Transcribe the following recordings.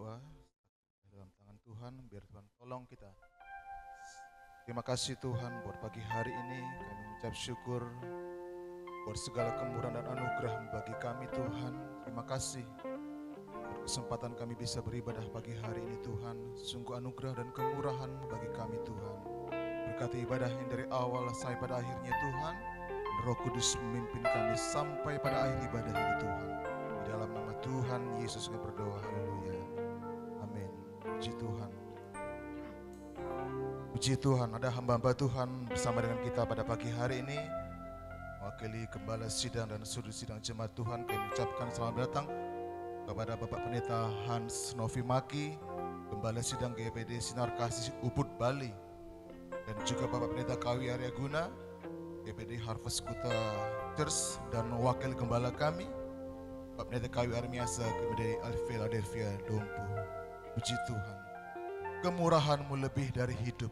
berdoa dalam tangan Tuhan, biar Tuhan tolong kita. Terima kasih Tuhan buat pagi hari ini, kami mengucap syukur buat segala kemurahan dan anugerah bagi kami Tuhan. Terima kasih buat kesempatan kami bisa beribadah pagi hari ini Tuhan. Sungguh anugerah dan kemurahan bagi kami Tuhan. Berkati ibadah yang dari awal sampai pada akhirnya Tuhan. Roh Kudus memimpin kami sampai pada akhir ibadah ini Tuhan. Di dalam nama Tuhan Yesus kami berdoa. Haleluya. Amin. Puji Tuhan. Puji Tuhan, ada hamba-hamba Tuhan bersama dengan kita pada pagi hari ini. Mewakili Gembala Sidang dan Sudut Sidang Jemaat Tuhan, kami ucapkan selamat datang kepada Bapak Pendeta Hans Novi Maki, Gembala Sidang GPD Sinar Kasih Ubud Bali, dan juga Bapak Pendeta Kawi Arya Guna, GPD Harvest Kuta Church, dan wakil gembala kami, Bapak Pendeta Kawi Armiasa, GPD Philadelphia Dompu. Puji Tuhan, kemurahan-Mu lebih dari hidup.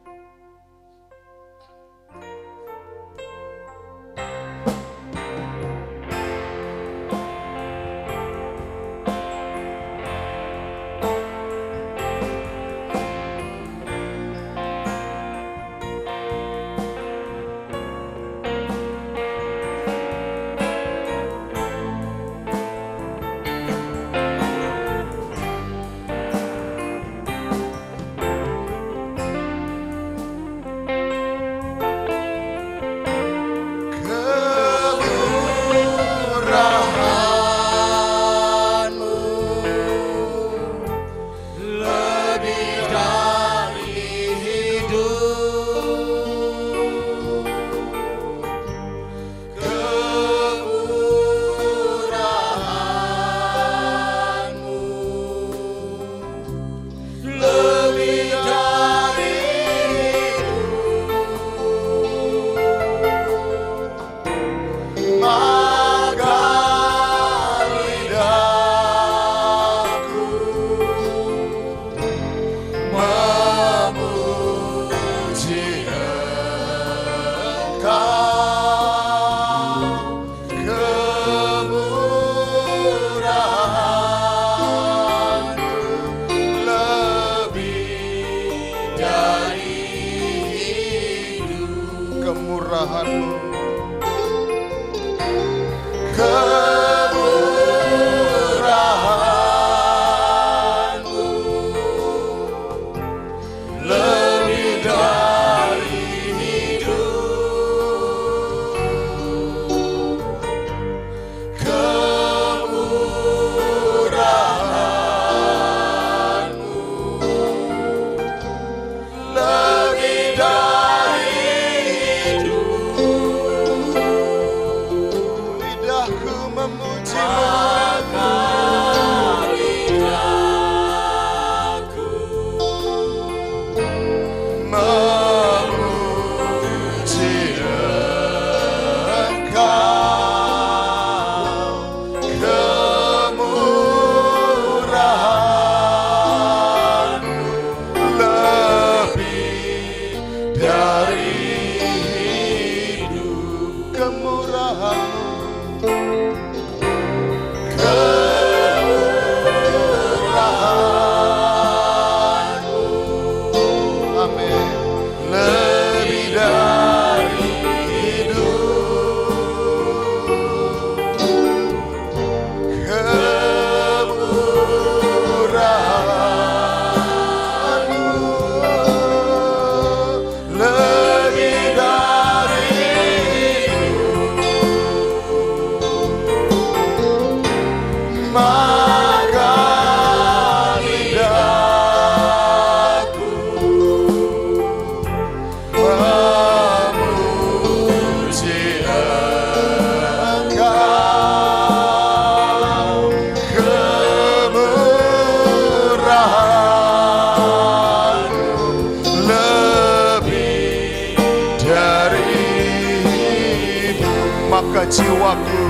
Jiwaku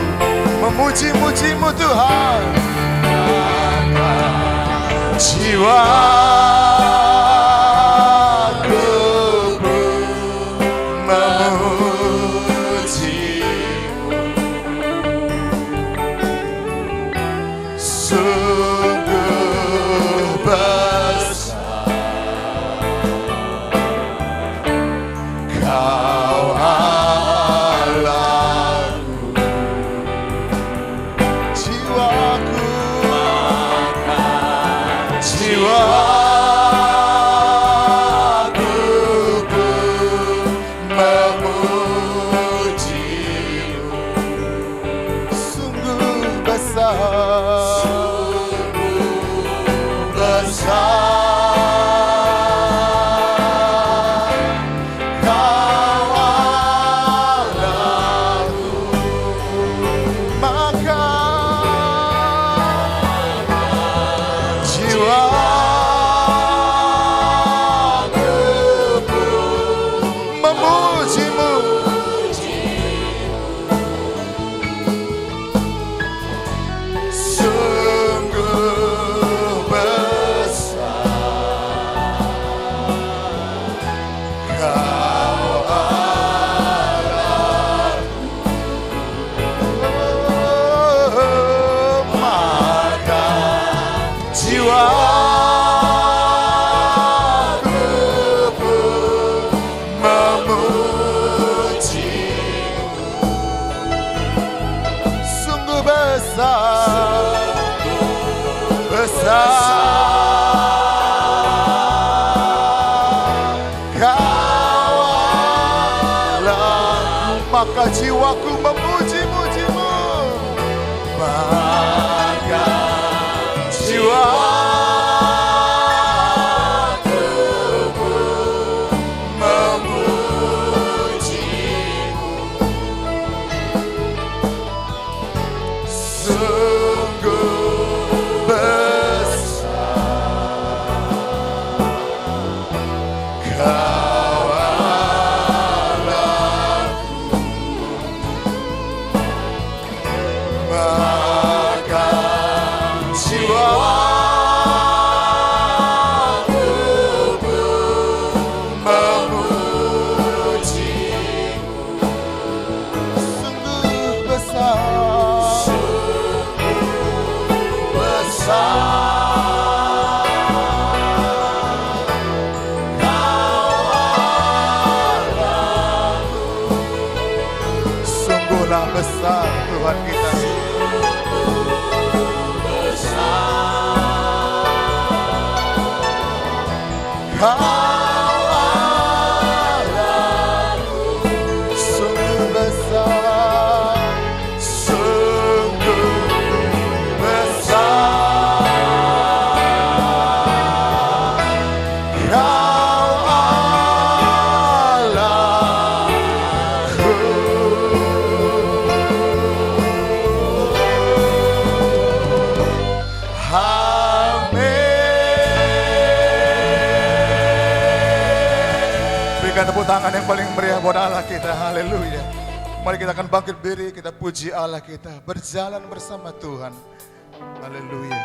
memuji-muji-Mu Tuhan, jiwaku memuji-Mu, sungguh maka jiwaku memuji-mujimu. Maka jiwaku memujimu. Sungguh besar Kau Allahku, maka jiwaku memujimu. Sungguh besar, sungguh besar besar Tuhan kita. Kau Allahku, sungguh besar, sungguh besar. Kau Allahku. Berikan tepuk tangan yang paling meriah buat Allah kita. Haleluya. Mari kita akan bangkit berdiri, kita puji Allah kita, berjalan bersama Tuhan. Haleluya.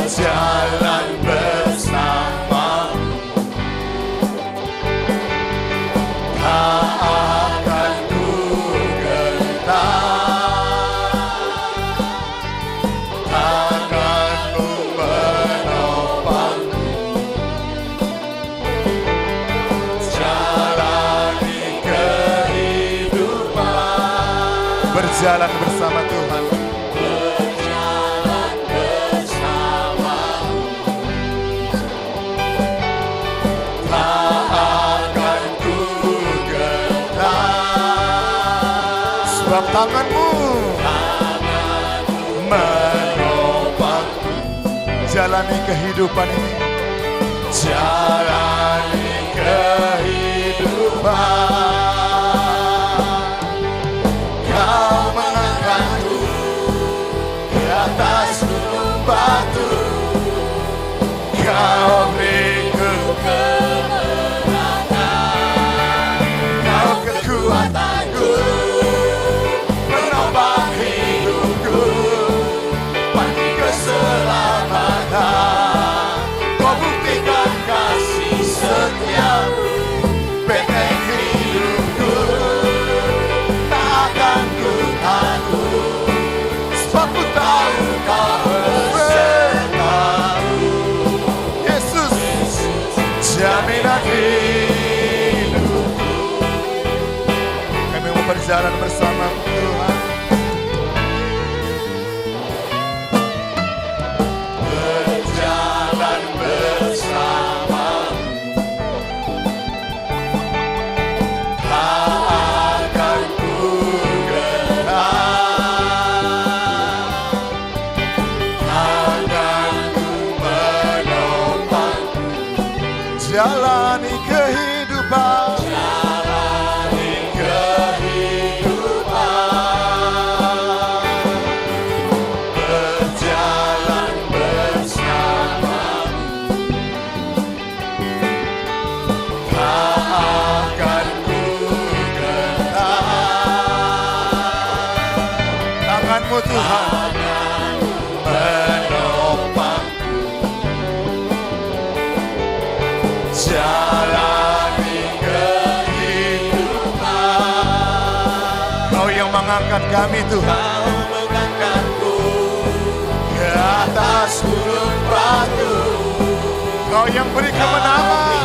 Berjalan bersamamu, tak akan ku gentar. Tanganmu menopangku, jalani kehidupan. Berjalan bersama Tuhan. Sebab tanganmu menopangku, jalani kehidupan ini, jalani kehidupan. Kau mengangkatku ke atas gunung batu, Kau beriku kemenangan. Kau kekuatanku, menopang hidupku, pagi keselamatan. Kau buktikan kasih setiamu, benteng hidupku, tak akan ku takut, sebab ku tahu Kau besertaku. Yesus, jaminan hidupku. Kami mau berjalan bersama Tuhan. Berjalan bersamamu, tak akan ku gentar. Tanganku menopangku, jalani kehidupan. Jalani kehidupan. Berjalan bersamamu, tak akan ku gentar. Tanganmu Tuhan menopangku, jalani kehidupan. Kau yang mengangkat kami Tuhan, Kau mengangkatku ke atas gunung batu. Kau yang beri kemenangan,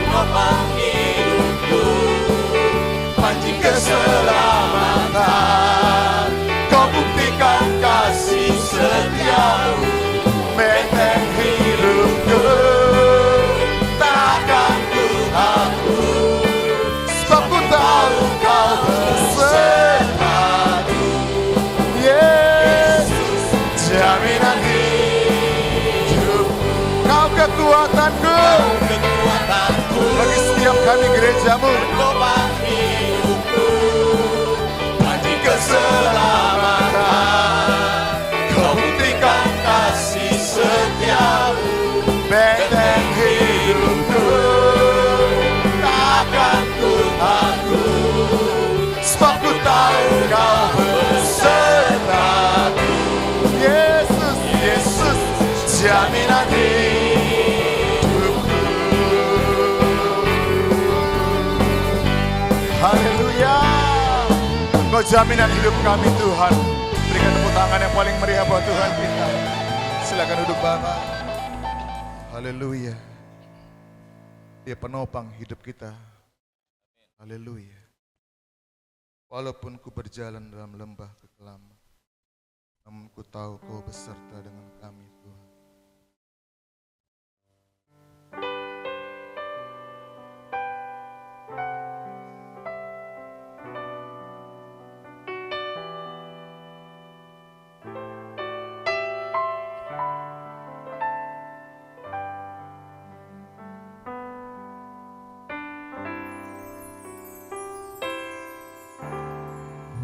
penopang hidupku, pancing keselamatan. Kau buktikan kasih setiamu, benteng hidupku, takkan ku hapus, sebab ku tahu kau besertaku. Yesus, jaminan hidupku, kau kekuatanku, bagi setiap kami gerejamu, penopang hidupku, pancing keselamatan. Kau buktikan kasih setiamu, benteng hidupku, takkan ku hapus, sebab ku tahu kau besertaku. Yesus, Yesus, jaminan hidupku. Haleluya. Engkau jaminan hidup kami Tuhan. Berikan tepuk tangan yang paling meriah buat Tuhan kita. Silakan duduk Bapak. Haleluya. Dia penopang hidup kita. Haleluya. Walaupun ku berjalan dalam lembah kekelaman, namun ku tahu kau beserta dengan kami Tuhan.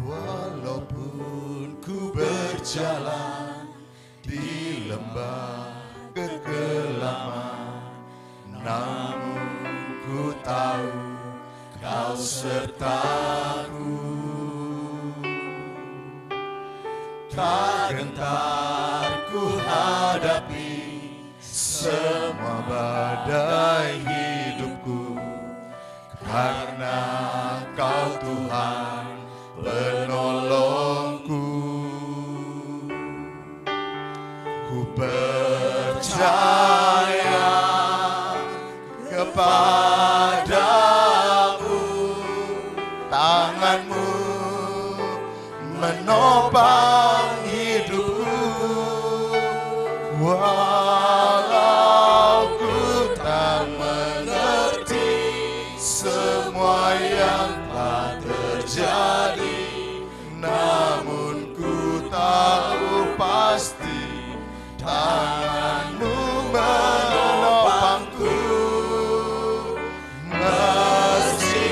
Walaupun ku berjalan di lembah kekelaman, namun ku tahu kau sertaku. Tak gentar ku hadapi semua badai hidupku, karena kau Tuhan penolongku. Ku percaya kepadamu, tanganmu menopang hidupku. Walau ku tak mengerti semua yang telah terjadi, namun ku tahu pasti tanganmu menopangku. Meski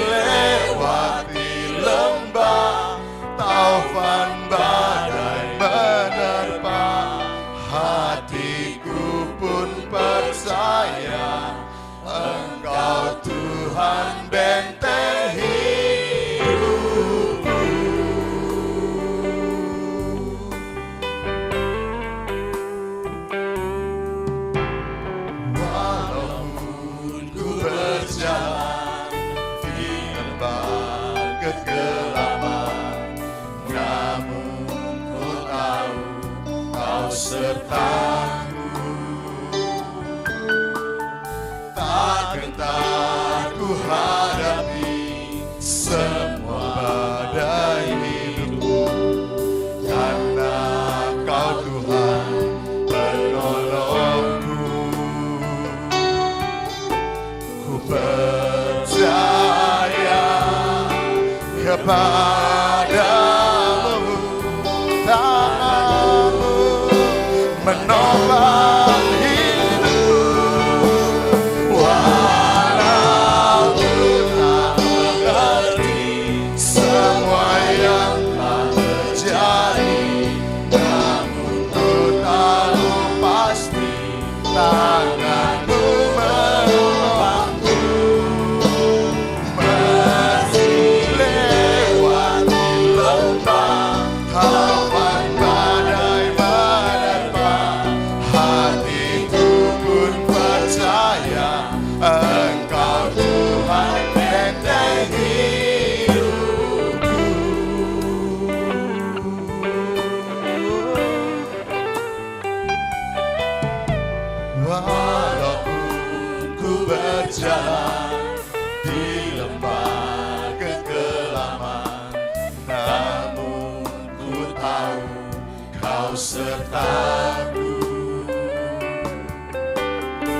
lewati lembah taufan badai menerpa, hatiku pun percaya Engkau Tuhan benteng hidupku. Walaupun ku berjalan di lembah kegelapan, namun ku tahu kau sertaku. Tak gentar ku hadapi semua badai hidupku, karena kau Tuhan penolongku. Ku percaya kepadamu, tanganmu menopang hidupku. Walau ku tak mengerti semua yang telah terjadi, namun ku tahu pasti tanganmu menopangku. Meski lewati jalan di lembah kekelaman, namun ku tahu Kau sertaku.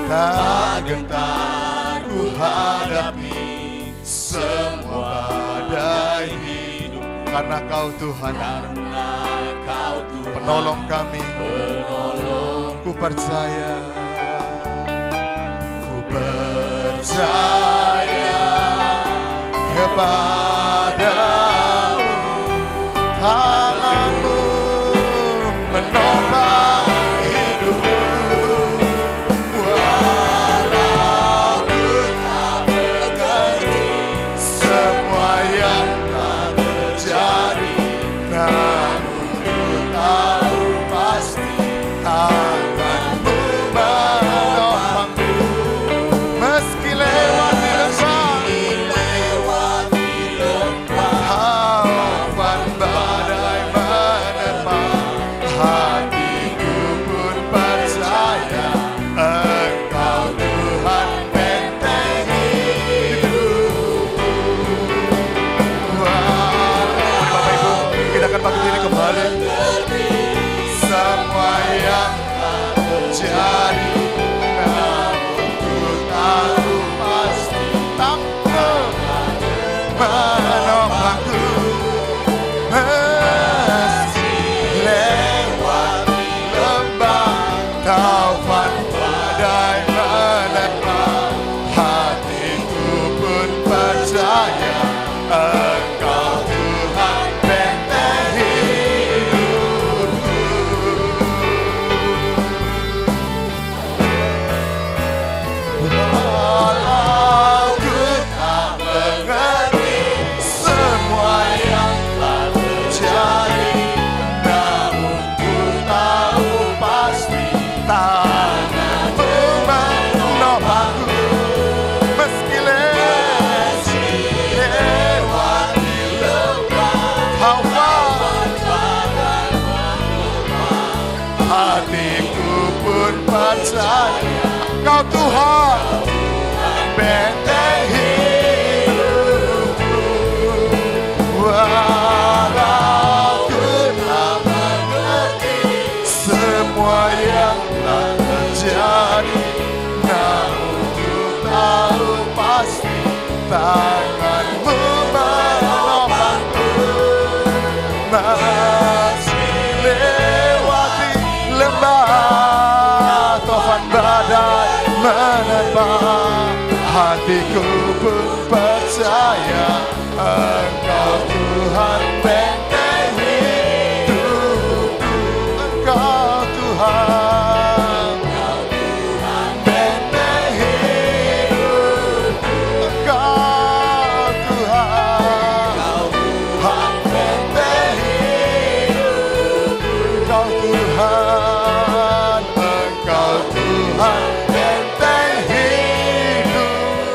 Tak gentar ku hadapi semua badai hidup, karena Kau Tuhan, penolong kami. Ku percaya, kepadamu, tanganmu menopang hidupku. Walau ku tak mengerti semua yang telah terjadi, namun ku tahu pasti tanganmu menopangku. Meski lewati lembah, awan badai menerpa, hatiku pun percaya Engkau Tuhan benteng hidupku. Bapak Ibu, kita akan bangkit diri kembali. Semua yang terjadi, namun ku tahu pasti takkan menopangku. Meski lewati lembah, taufan badai menerpa, hatiku pun percaya Engkau Tuhan benteng hidupku. Walau ku tak mengerti semua yang telah terjadi, namun ku tahu pasti tanganmu menopangku. Meski lewati lembah, awan hatiku pun percaya Kau Tuhan benteng hidupku. Walau ku tak mengerti semua yang telah terjadi, namun ku tahu pasti tanganmu menopangku. Meski lewati lembah, taufan badai menerpa, hatiku pun percaya Engkau Tuhan benteng hidupku. Engkau Tuhan benteng hidupku. Engkau Tuhan benteng hidupku. Engkau Tuhan, Engkau Tuhan benteng hidupku.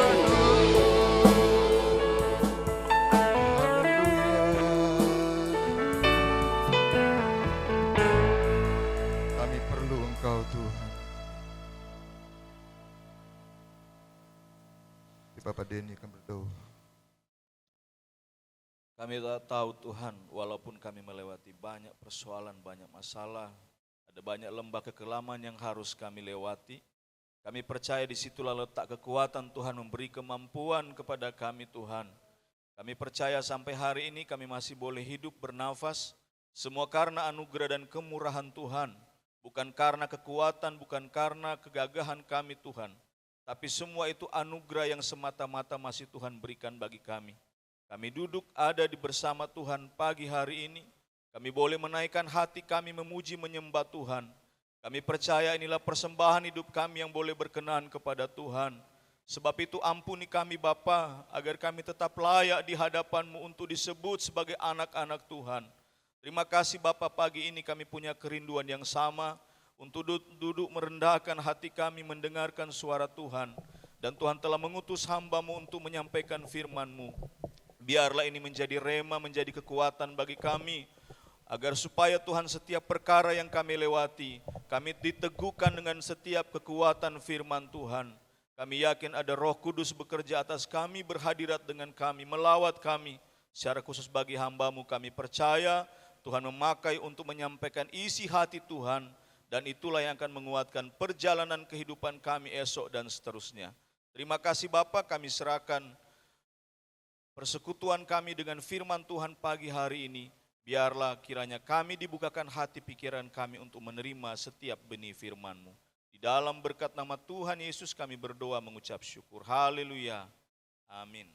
Haleluya. Kami perlu Engkau Tuhan. Bapak Denny akan berdoa. Kami tahu Tuhan, walaupun kami melewati banyak persoalan, banyak masalah, ada banyak lembah kekelaman yang harus kami lewati. Kami percaya di situlah letak kekuatan Tuhan memberi kemampuan kepada kami Tuhan. Kami percaya sampai hari ini kami masih boleh hidup bernafas, semua karena anugerah dan kemurahan Tuhan. Bukan karena kekuatan, bukan karena kegagahan kami Tuhan. Tapi semua itu anugerah yang semata-mata masih Tuhan berikan bagi kami. Kami duduk ada di bersama Tuhan pagi hari ini. Kami boleh menaikkan hati kami memuji menyembah Tuhan. Kami percaya inilah persembahan hidup kami yang boleh berkenan kepada Tuhan. Sebab itu ampuni kami Bapa, agar kami tetap layak di hadapan-Mu untuk disebut sebagai anak-anak Tuhan. Terima kasih Bapa, pagi ini kami punya kerinduan yang sama untuk duduk merendahkan hati kami mendengarkan suara Tuhan. Dan Tuhan telah mengutus hamba-Mu untuk menyampaikan firman-Mu. Biarlah ini menjadi rema, menjadi kekuatan bagi kami, agar supaya Tuhan setiap perkara yang kami lewati, kami diteguhkan dengan setiap kekuatan firman Tuhan. Kami yakin ada Roh Kudus bekerja atas kami, berhadirat dengan kami, melawat kami. Secara khusus bagi hamba-Mu kami percaya Tuhan memakai untuk menyampaikan isi hati Tuhan, dan itulah yang akan menguatkan perjalanan kehidupan kami esok dan seterusnya. Terima kasih Bapa, kami serahkan persekutuan kami dengan firman Tuhan pagi hari ini. Biarlah kiranya kami dibukakan hati pikiran kami untuk menerima setiap benih firman-Mu. Di dalam berkat nama Tuhan Yesus kami berdoa mengucap syukur. Haleluya. Amin.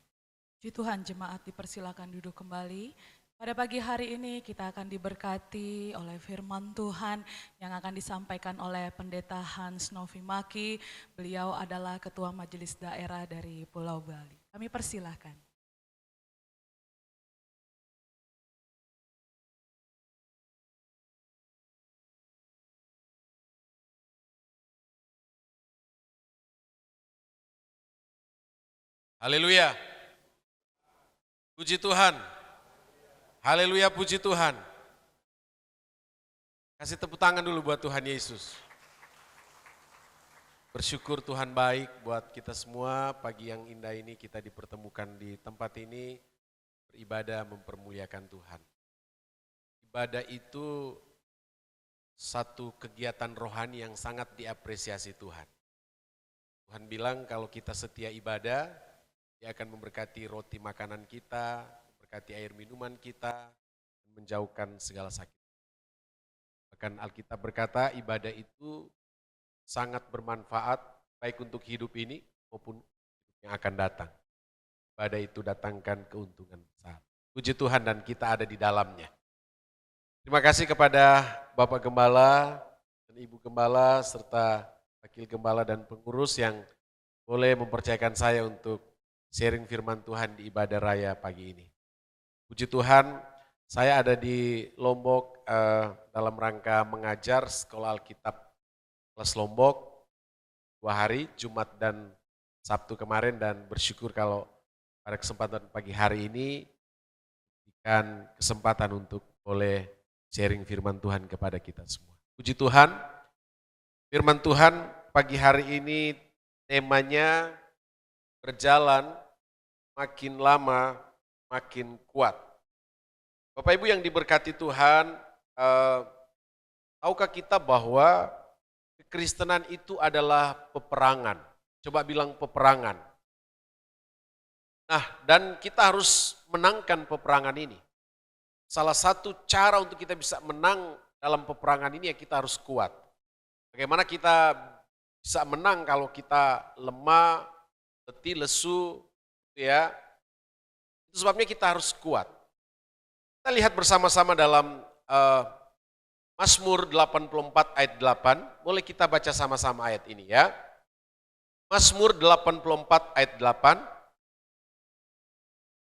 Puji Tuhan, jemaat dipersilakan duduk kembali. Pada pagi hari ini kita akan diberkati oleh firman Tuhan yang akan disampaikan oleh Pendeta Hans Novi Maki. Beliau adalah Ketua Majelis Daerah dari Pulau Bali. Kami persilahkan. Haleluya. Puji Tuhan. Haleluya, puji Tuhan. Kasih tepuk tangan dulu buat Tuhan Yesus. Bersyukur Tuhan baik buat kita semua. Pagi yang indah ini kita dipertemukan di tempat ini, beribadah mempermuliakan Tuhan. Ibadah itu satu kegiatan rohani yang sangat diapresiasi Tuhan. Tuhan bilang kalau kita setia ibadah, Dia akan memberkati roti makanan kita, memberkati air minuman kita, menjauhkan segala sakit. Bahkan Alkitab berkata ibadah itu sangat bermanfaat baik untuk hidup ini maupun hidup yang akan datang. Ibadah itu datangkan keuntungan besar. Puji Tuhan dan kita ada di dalamnya. Terima kasih kepada Bapak Gembala dan Ibu Gembala serta Wakil Gembala dan pengurus yang boleh mempercayakan saya untuk sharing firman Tuhan di ibadah raya pagi ini. Puji Tuhan, saya ada di Lombok dalam rangka mengajar sekolah Alkitab kelas Lombok 2 hari, Jumat dan Sabtu kemarin, dan bersyukur kalau pada kesempatan pagi hari ini diberikan kesempatan untuk boleh sharing firman Tuhan kepada kita semua. Puji Tuhan, firman Tuhan pagi hari ini temanya berjalan makin lama makin kuat. Bapak Ibu yang diberkati Tuhan, tahukah kita bahwa kekristenan itu adalah peperangan? Coba bilang peperangan. Nah, dan kita harus menangkan peperangan ini. Salah satu cara untuk kita bisa menang dalam peperangan ini ya kita harus kuat. Bagaimana kita bisa menang kalau kita lemah, letih, lesu, ya. Itu sebabnya kita harus kuat. Kita lihat bersama-sama dalam Mazmur 84 ayat 8. Boleh kita baca sama-sama ayat ini ya. Mazmur 84 ayat 8.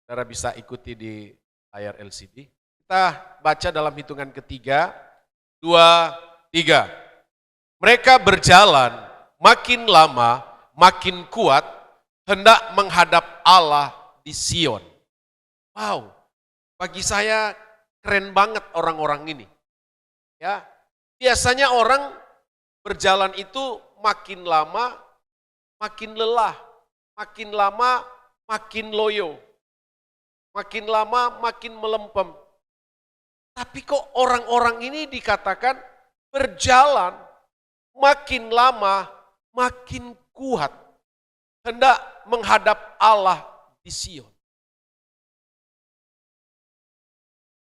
Saudara bisa ikuti di layar LCD. Kita baca dalam hitungan ketiga, 2, 3. Mereka berjalan makin lama makin kuat, hendak menghadap Allah di Sion. Wow, bagi saya keren banget orang-orang ini. Ya, biasanya orang berjalan itu makin lama makin lelah, makin lama makin loyo, makin lama makin melempem. Tapi kok orang-orang ini dikatakan berjalan makin lama makin kuat, hendak menghadap Allah di Sion.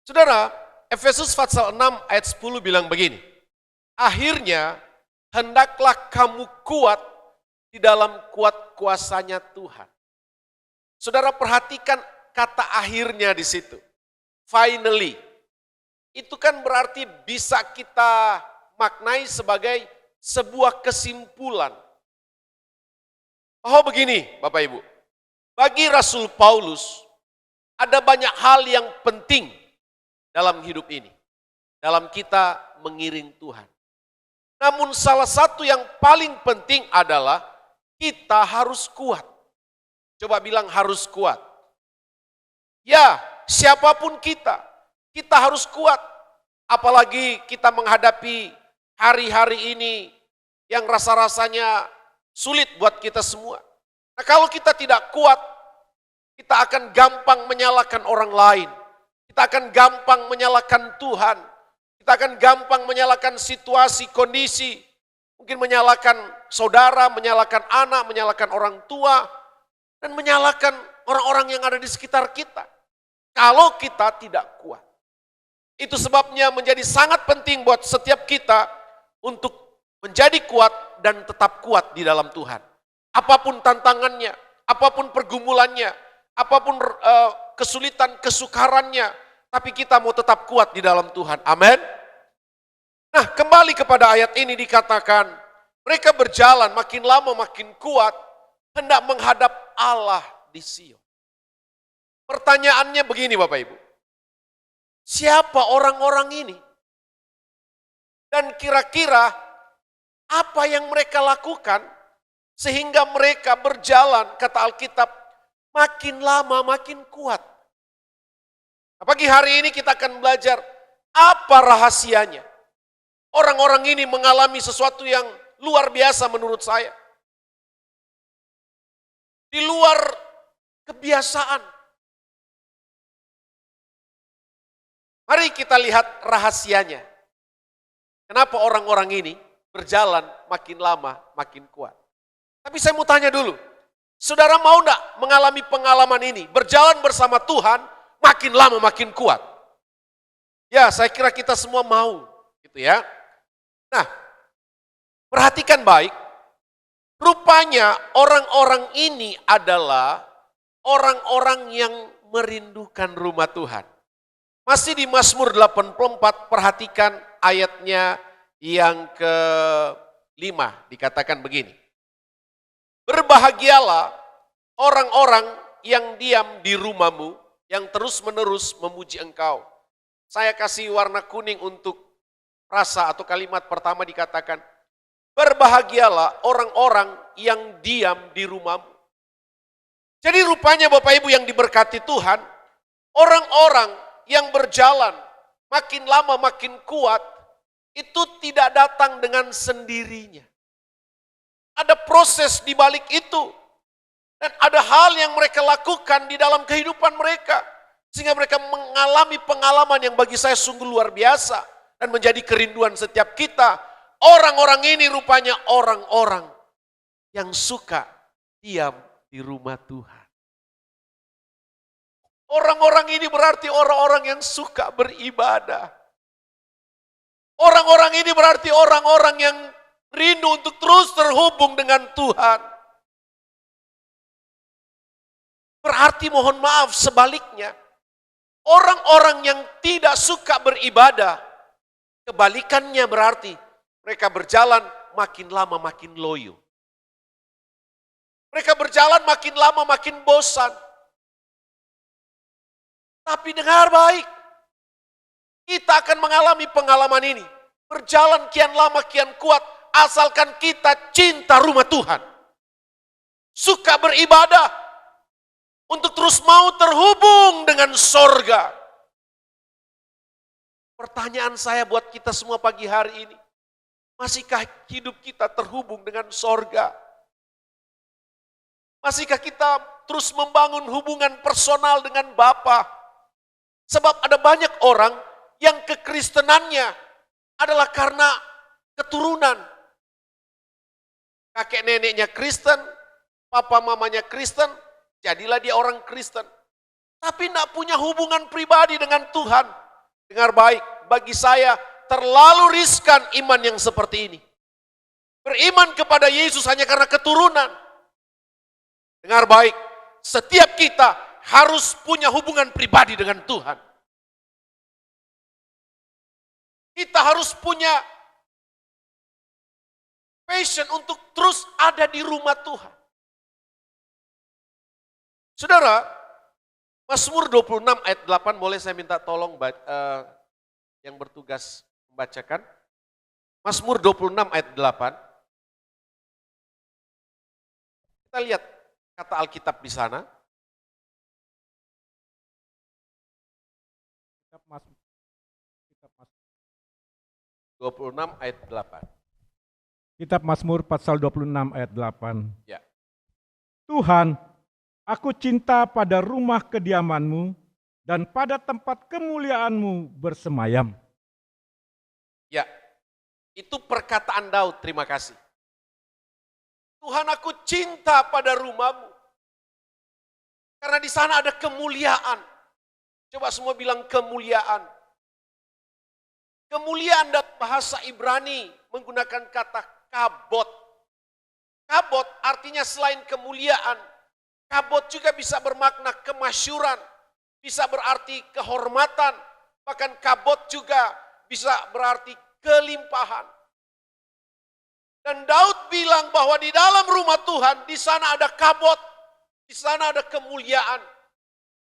Saudara, Efesus pasal 6 ayat 10 bilang begini, akhirnya hendaklah kamu kuat di dalam kuat kuasanya Tuhan. Saudara perhatikan kata akhirnya di situ, finally. Itu kan berarti bisa kita maknai sebagai sebuah kesimpulan. Oh begini Bapak Ibu, bagi Rasul Paulus ada banyak hal yang penting dalam hidup ini, dalam kita mengiring Tuhan. Namun salah satu yang paling penting adalah kita harus kuat. Coba bilang harus kuat. Ya, siapapun kita harus kuat. Apalagi kita menghadapi hari-hari ini yang rasa-rasanya sulit buat kita semua. Nah, kalau kita tidak kuat, kita akan gampang menyalahkan orang lain. Kita akan gampang menyalahkan Tuhan. Kita akan gampang menyalahkan situasi, kondisi. Mungkin menyalahkan saudara, menyalahkan anak, menyalahkan orang tua. Dan menyalahkan orang-orang yang ada di sekitar kita. Kalau kita tidak kuat. Itu sebabnya menjadi sangat penting buat setiap kita untuk menjadi kuat dan tetap kuat di dalam Tuhan. Apapun tantangannya, apapun pergumulannya, apapun kesulitan, kesukarannya, tapi kita mau tetap kuat di dalam Tuhan. Amin. Nah, kembali kepada ayat ini dikatakan, mereka berjalan makin lama makin kuat, hendak menghadap Allah di Sion. Pertanyaannya begini Bapak Ibu, siapa orang-orang ini? Dan kira-kira apa yang mereka lakukan sehingga mereka berjalan, kata Alkitab, makin lama makin kuat. Nah, pagi hari ini kita akan belajar apa rahasianya. Orang-orang ini mengalami sesuatu yang luar biasa menurut saya. Di luar kebiasaan. Mari kita lihat rahasianya. Kenapa orang-orang ini berjalan makin lama makin kuat. Tapi saya mau tanya dulu, saudara mau enggak mengalami pengalaman ini? Berjalan bersama Tuhan makin lama makin kuat. Ya, saya kira kita semua mau, gitu ya. Nah, perhatikan baik. Rupanya orang-orang ini adalah orang-orang yang merindukan rumah Tuhan. Masih di Mazmur 84, perhatikan ayatnya yang ke-5, dikatakan begini. Berbahagialah orang-orang yang diam di rumahmu, yang terus-menerus memuji engkau. Saya kasih warna kuning untuk frasa atau kalimat pertama dikatakan, berbahagialah orang-orang yang diam di rumahmu. Jadi rupanya Bapak Ibu yang diberkati Tuhan, orang-orang yang berjalan makin lama makin kuat, itu tidak datang dengan sendirinya. Ada proses di balik itu. Dan ada hal yang mereka lakukan di dalam kehidupan mereka. Sehingga mereka mengalami pengalaman yang bagi saya sungguh luar biasa. Dan menjadi kerinduan setiap kita. Orang-orang ini rupanya orang-orang yang suka diam di rumah Tuhan. Orang-orang ini berarti orang-orang yang suka beribadah. Orang-orang ini berarti orang-orang yang rindu untuk terus terhubung dengan Tuhan. Berarti mohon maaf sebaliknya, orang-orang yang tidak suka beribadah, kebalikannya berarti mereka berjalan makin lama makin loyo. Mereka berjalan makin lama makin bosan. Tapi dengar baik, kita akan mengalami pengalaman ini. Berjalan kian lama kian kuat, asalkan kita cinta rumah Tuhan. Suka beribadah, untuk terus mau terhubung dengan sorga. Pertanyaan saya buat kita semua pagi hari ini, masihkah hidup kita terhubung dengan sorga? Masihkah kita terus membangun hubungan personal dengan Bapa? Sebab ada banyak orang yang kekristenannya adalah karena keturunan. Kakek neneknya Kristen, papa mamanya Kristen, jadilah dia orang Kristen. Tapi tidak punya hubungan pribadi dengan Tuhan. Dengar baik, bagi saya terlalu riskan iman yang seperti ini. Beriman kepada Yesus hanya karena keturunan. Dengar baik, setiap kita harus punya hubungan pribadi dengan Tuhan. Kita harus punya passion untuk terus ada di rumah Tuhan. Saudara, Mazmur 26 ayat 8, boleh saya minta tolong yang bertugas membacakan. Mazmur 26 ayat 8. Kita lihat kata Alkitab di sana. 26 ayat 8. Kitab Mazmur pasal 26 ayat 8. Ya. Tuhan, aku cinta pada rumah kediaman-Mu dan pada tempat kemuliaan-Mu bersemayam. Ya, itu perkataan Daud, terima kasih. Tuhan, aku cinta pada rumah-Mu. Karena di sana ada kemuliaan. Coba semua bilang kemuliaan. Kemuliaan dalam bahasa Ibrani menggunakan kata kabot. Kabot artinya selain kemuliaan, kabot juga bisa bermakna kemasyuran, bisa berarti kehormatan, bahkan kabot juga bisa berarti kelimpahan. Dan Daud bilang bahwa di dalam rumah Tuhan, di sana ada kabot, di sana ada kemuliaan,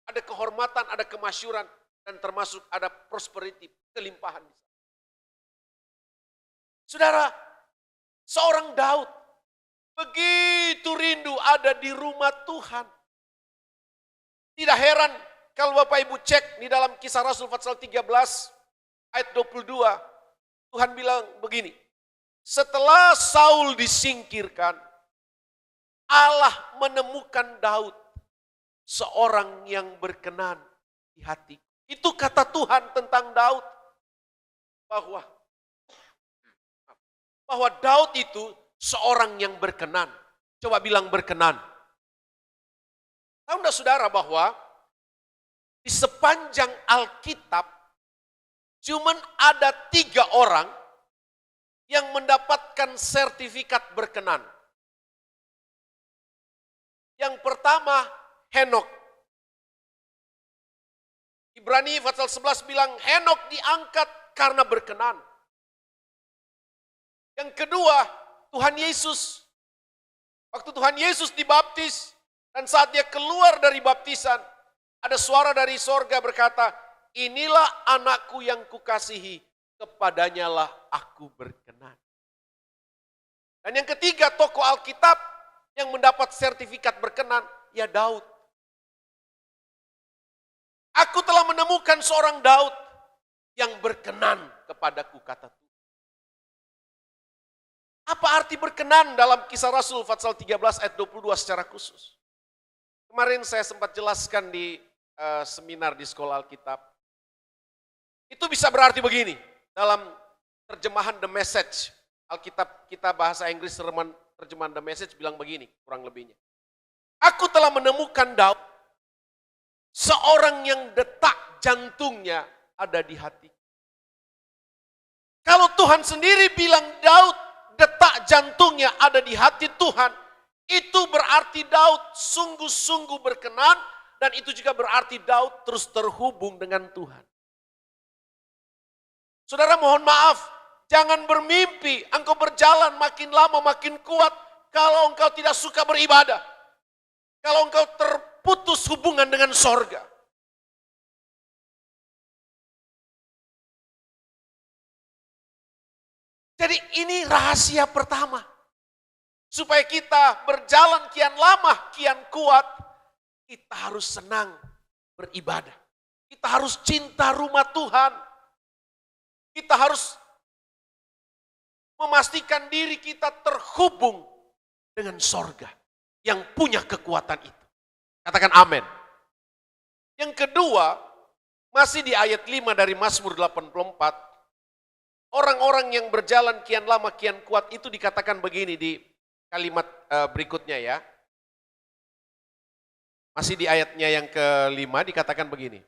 ada kehormatan, ada kemasyuran, dan termasuk ada prosperity, kelimpahan. Saudara, seorang Daud begitu rindu ada di rumah Tuhan. Tidak heran kalau Bapak Ibu cek di dalam Kisah Rasul pasal 13 ayat 22, Tuhan bilang begini, setelah Saul disingkirkan, Allah menemukan Daud, seorang yang berkenan di hati. Itu kata Tuhan tentang Daud, bahwa Daud itu seorang yang berkenan. Coba bilang berkenan. Tahu enggak saudara bahwa di sepanjang Alkitab cuman ada 3 orang yang mendapatkan sertifikat berkenan. Yang pertama, Henok. Ibrani pasal 11 bilang Henok diangkat karena berkenan. Yang kedua, Tuhan Yesus. Waktu Tuhan Yesus dibaptis dan saat dia keluar dari baptisan, ada suara dari sorga berkata, inilah anakku yang kukasihi, kepadanyalah aku berkenan. Dan yang ketiga, tokoh Alkitab yang mendapat sertifikat berkenan, ya Daud. Aku telah menemukan seorang Daud yang berkenan kepadaku, kata Tuhan. Apa arti berkenan dalam Kisah Rasul pasal 13 ayat 22 secara khusus? Kemarin saya sempat jelaskan di seminar di Sekolah Alkitab. Itu bisa berarti begini, dalam terjemahan The Message, Alkitab kita bahasa Inggris terjemahan The Message bilang begini, kurang lebihnya. Aku telah menemukan Daud, seorang yang detak jantungnya ada di hati. Kalau Tuhan sendiri bilang Daud, detak jantungnya ada di hati Tuhan, itu berarti Daud sungguh-sungguh berkenan, dan itu juga berarti Daud terus terhubung dengan Tuhan. Saudara, mohon maaf, jangan bermimpi engkau berjalan makin lama makin kuat kalau engkau tidak suka beribadah. Kalau engkau terputus hubungan dengan sorga. Jadi ini rahasia pertama. Supaya kita berjalan kian lama, kian kuat, kita harus senang beribadah. Kita harus cinta rumah Tuhan. Kita harus memastikan diri kita terhubung dengan sorga yang punya kekuatan itu. Katakan amin. Yang kedua, masih di ayat 5 dari Mazmur 84, orang-orang yang berjalan kian lama, kian kuat itu dikatakan begini di kalimat berikutnya ya. Masih di ayatnya yang ke-5 dikatakan begini.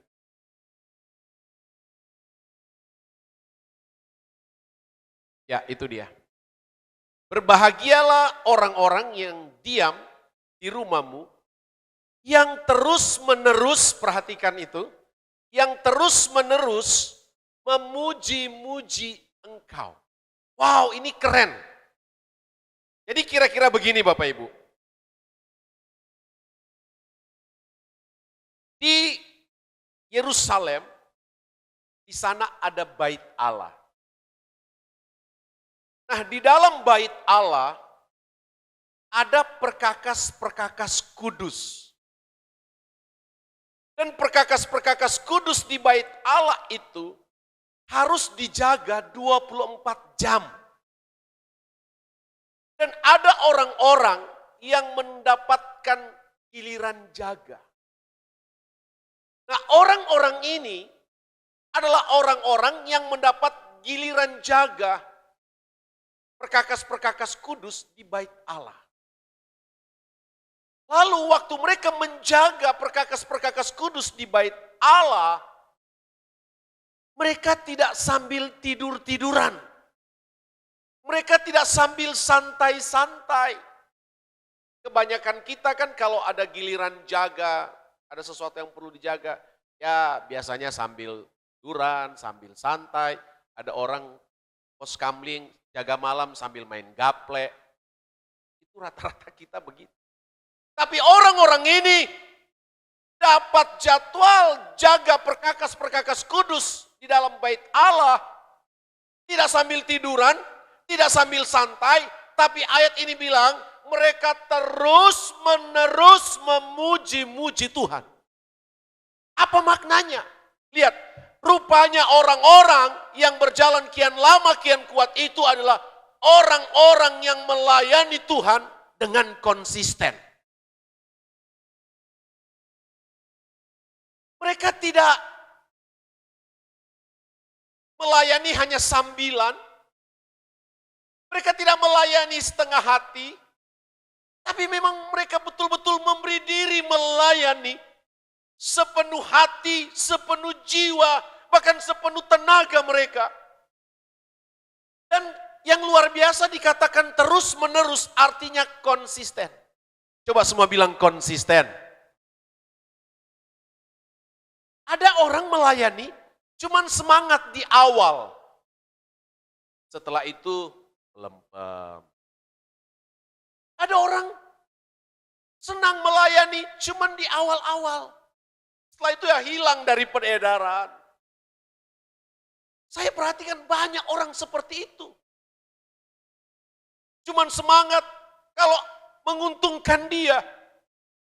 Ya, itu dia. Berbahagialah orang-orang yang diam di rumahmu, yang terus-menerus, perhatikan itu, yang terus-menerus memuji-muji engkau. Wow, ini keren. Jadi kira-kira begini Bapak Ibu. Di Yerusalem, di sana ada bait Allah. Nah, di dalam bait Allah ada perkakas-perkakas kudus. Dan perkakas-perkakas kudus di bait Allah itu harus dijaga 24 jam. Dan ada orang-orang yang mendapatkan giliran jaga. Nah, orang-orang ini adalah orang-orang yang mendapat giliran jaga perkakas-perkakas kudus di bait Allah. Lalu waktu mereka menjaga perkakas-perkakas kudus di bait Allah, mereka tidak sambil tidur-tiduran. Mereka tidak sambil santai-santai. Kebanyakan kita kan kalau ada giliran jaga, ada sesuatu yang perlu dijaga, ya biasanya sambil tiduran, sambil santai. Ada orang pos kamling, jaga malam sambil main gaple. Itu rata-rata kita begitu. Tapi orang-orang ini dapat jadwal jaga perkakas-perkakas kudus di dalam bait Allah. Tidak sambil tiduran, tidak sambil santai, tapi ayat ini bilang mereka terus-menerus memuji-muji Tuhan. Apa maknanya? Lihat, rupanya orang-orang yang berjalan kian lama kian kuat itu adalah orang-orang yang melayani Tuhan dengan konsisten. Mereka tidak melayani hanya sambilan. Mereka tidak melayani setengah hati. Tapi memang mereka betul-betul memberi diri melayani sepenuh hati, sepenuh jiwa, bahkan sepenuh tenaga mereka. Dan yang luar biasa dikatakan terus-menerus artinya konsisten. Coba semua bilang konsisten. Ada orang melayani cuman semangat di awal. Setelah itu lempem. Ada orang senang melayani cuman di awal-awal. Setelah itu ya hilang dari peredaran. Saya perhatikan banyak orang seperti itu. Cuman semangat kalau menguntungkan dia.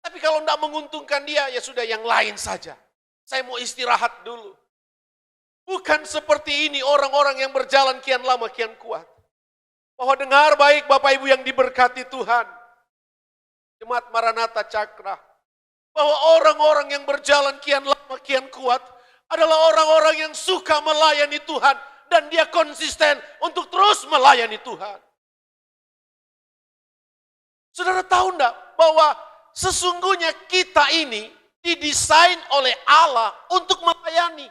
Tapi kalau tidak menguntungkan dia, ya sudah yang lain saja. Saya mau istirahat dulu. Bukan seperti ini orang-orang yang berjalan kian lama kian kuat. Bahwa dengar baik Bapak Ibu yang diberkati Tuhan. Jemaat Maranatha Cakra. Bahwa orang-orang yang berjalan kian lama kian kuat adalah orang-orang yang suka melayani Tuhan. Dan dia konsisten untuk terus melayani Tuhan. Saudara tahu enggak bahwa sesungguhnya kita ini didesain oleh Allah untuk melayani.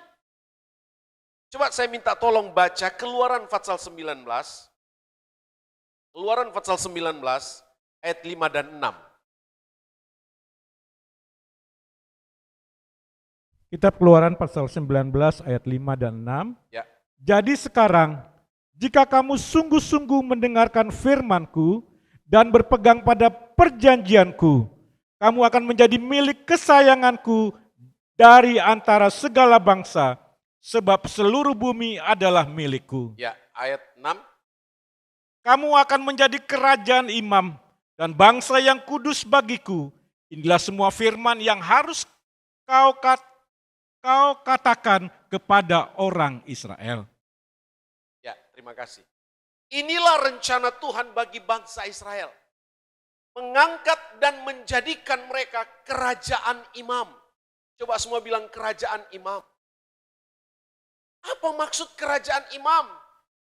Coba saya minta tolong baca Keluaran pasal 19. Keluaran pasal 19 ayat 5 dan 6. Kitab Keluaran pasal 19 ayat 5 dan 6. Ya. Jadi sekarang, jika kamu sungguh-sungguh mendengarkan firman-Ku dan berpegang pada perjanjian-Ku, kamu akan menjadi milik kesayangan-Ku dari antara segala bangsa, sebab seluruh bumi adalah milik-Ku. Ya, ayat 6. Kamu akan menjadi kerajaan imam dan bangsa yang kudus bagiku. Inilah semua firman yang harus kau katakan kepada orang Israel. Ya, terima kasih. Inilah rencana Tuhan bagi bangsa Israel. Mengangkat dan menjadikan mereka kerajaan imam. Coba semua bilang kerajaan imam. Apa maksud kerajaan imam?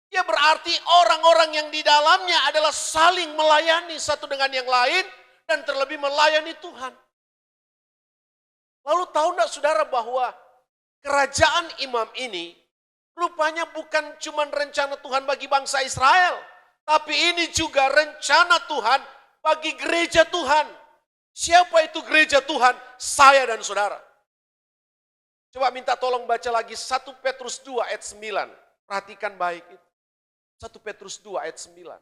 Ya berarti orang-orang yang di dalamnya adalah saling melayani satu dengan yang lain dan terlebih melayani Tuhan. Lalu tahu enggak saudara bahwa kerajaan imam ini rupanya bukan cuma rencana Tuhan bagi bangsa Israel, tapi ini juga rencana Tuhan bagi gereja Tuhan. Siapa itu gereja Tuhan? Saya dan saudara. Coba minta tolong baca lagi 1 Petrus 2 ayat 9. Perhatikan baik itu. 1 Petrus 2 ayat 9.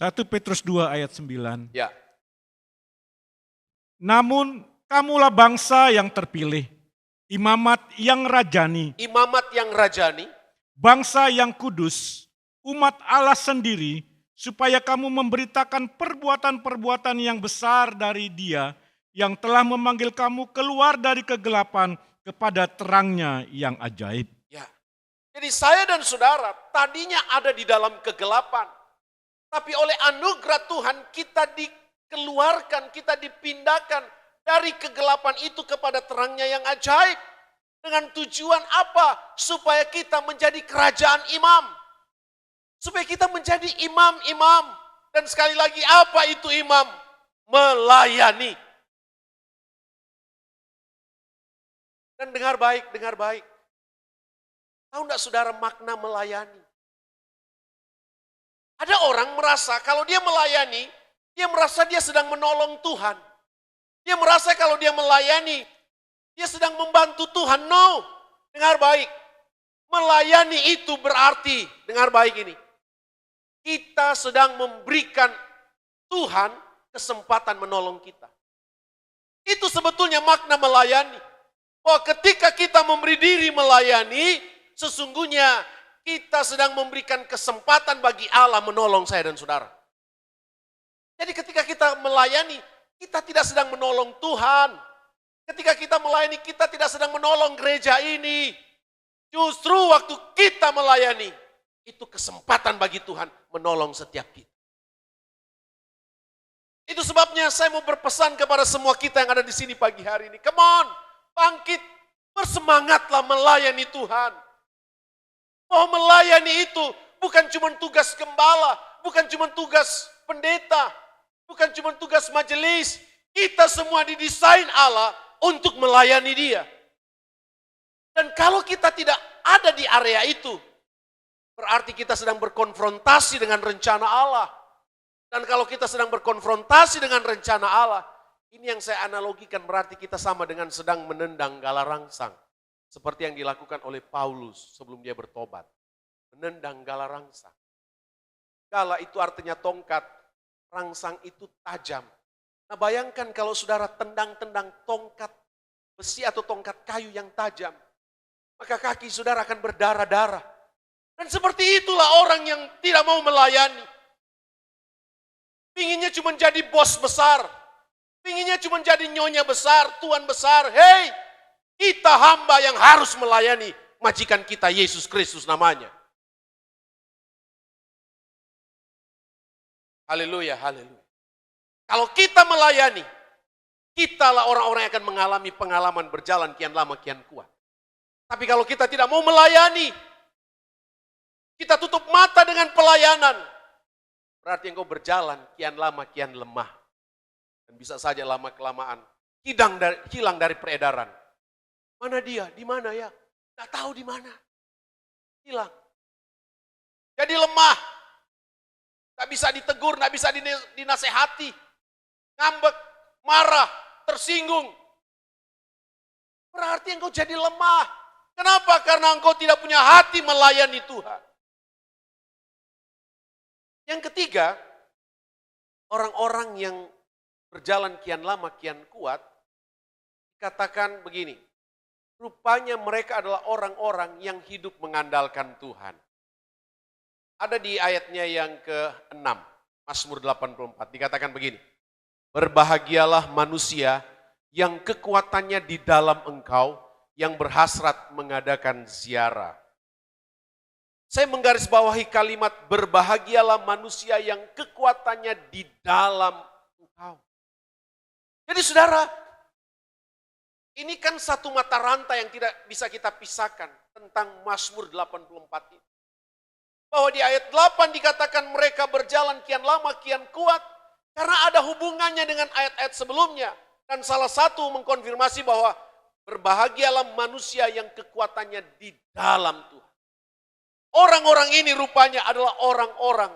1 Petrus 2 ayat 9. Ya. Namun kamulah bangsa yang terpilih, imamat yang rajani, Imamat yang rajani, bangsa yang kudus, umat Allah sendiri, supaya kamu memberitakan perbuatan-perbuatan yang besar dari Dia yang telah memanggil kamu keluar dari kegelapan kepada terangnya yang ajaib. ya. Jadi saya dan saudara tadinya ada di dalam kegelapan. Tapi oleh anugerah Tuhan kita dikeluarkan, kita dipindahkan dari kegelapan itu kepada terangnya yang ajaib. Dengan tujuan apa? Supaya kita menjadi kerajaan imam. Supaya kita menjadi imam-imam. Dan sekali lagi apa itu imam? Melayani. Dan dengar baik, dengar baik. Tahu enggak saudara makna melayani? Ada orang merasa kalau dia melayani, dia merasa dia sedang menolong Tuhan. Dia merasa kalau dia melayani, dia sedang membantu Tuhan. No, dengar baik. Melayani itu berarti, dengar baik ini. Kita sedang memberikan Tuhan kesempatan menolong kita. Itu sebetulnya makna melayani. Bahwa ketika kita memberi diri melayani, sesungguhnya kita sedang memberikan kesempatan bagi Allah menolong saya dan saudara. Jadi ketika kita melayani, kita tidak sedang menolong Tuhan. Ketika kita melayani, kita tidak sedang menolong gereja ini. Justru waktu kita melayani, itu kesempatan bagi Tuhan menolong setiap kita. Itu sebabnya saya mau berpesan kepada semua kita yang ada di sini pagi hari ini. Come on, bangkit, bersemangatlah melayani Tuhan. Bahwa melayani itu bukan cuma tugas gembala, bukan cuma tugas pendeta, bukan cuma tugas majelis. Kita semua didesain Allah untuk melayani Dia. Dan kalau kita tidak ada di area itu, berarti kita sedang berkonfrontasi dengan rencana Allah. Dan kalau kita sedang berkonfrontasi dengan rencana Allah, ini yang saya analogikan berarti kita sama dengan sedang menendang gala rangsang. Seperti yang dilakukan oleh Paulus sebelum dia bertobat. Menendang gala rangsang. Gala itu artinya tongkat, rangsang itu tajam. Nah bayangkan kalau saudara tendang-tendang tongkat besi atau tongkat kayu yang tajam, maka kaki saudara akan berdarah-darah. Dan seperti itulah orang yang tidak mau melayani. Pinginnya cuma jadi bos besar. Pinginnya cuma jadi nyonya besar, tuan besar. Hei, kita hamba yang harus melayani majikan kita Yesus Kristus namanya. Haleluya, haleluya. Kalau kita melayani, kitalah orang-orang yang akan mengalami pengalaman berjalan kian lama kian kuat. Tapi kalau kita tidak mau melayani, kita tutup mata dengan pelayanan, berarti engkau berjalan kian lama kian lemah. Dan bisa saja lama-kelamaan hilang dari peredaran. Mana dia? Di mana ya? Nggak tahu di mana. Hilang. Jadi lemah. Nggak bisa ditegur, nggak bisa dinasehati. Ngambek, marah, tersinggung. Berarti engkau jadi lemah. Kenapa? Karena engkau tidak punya hati melayani Tuhan. Yang ketiga, orang-orang yang berjalan kian lama kian kuat, dikatakan begini, rupanya mereka adalah orang-orang yang hidup mengandalkan Tuhan. Ada di ayatnya yang ke-6, Mazmur 84, dikatakan begini, berbahagialah manusia yang kekuatannya di dalam Engkau, yang berhasrat mengadakan ziarah. Saya menggarisbawahi kalimat berbahagialah manusia yang kekuatannya di dalam Engkau. Jadi saudara, ini kan satu mata rantai yang tidak bisa kita pisahkan tentang Mazmur 84 ini. Bahwa di ayat 8 dikatakan mereka berjalan kian lama kian kuat karena ada hubungannya dengan ayat-ayat sebelumnya. Dan salah satu mengkonfirmasi bahwa berbahagialah manusia yang kekuatannya di dalam Tuhan. Orang-orang ini rupanya adalah orang-orang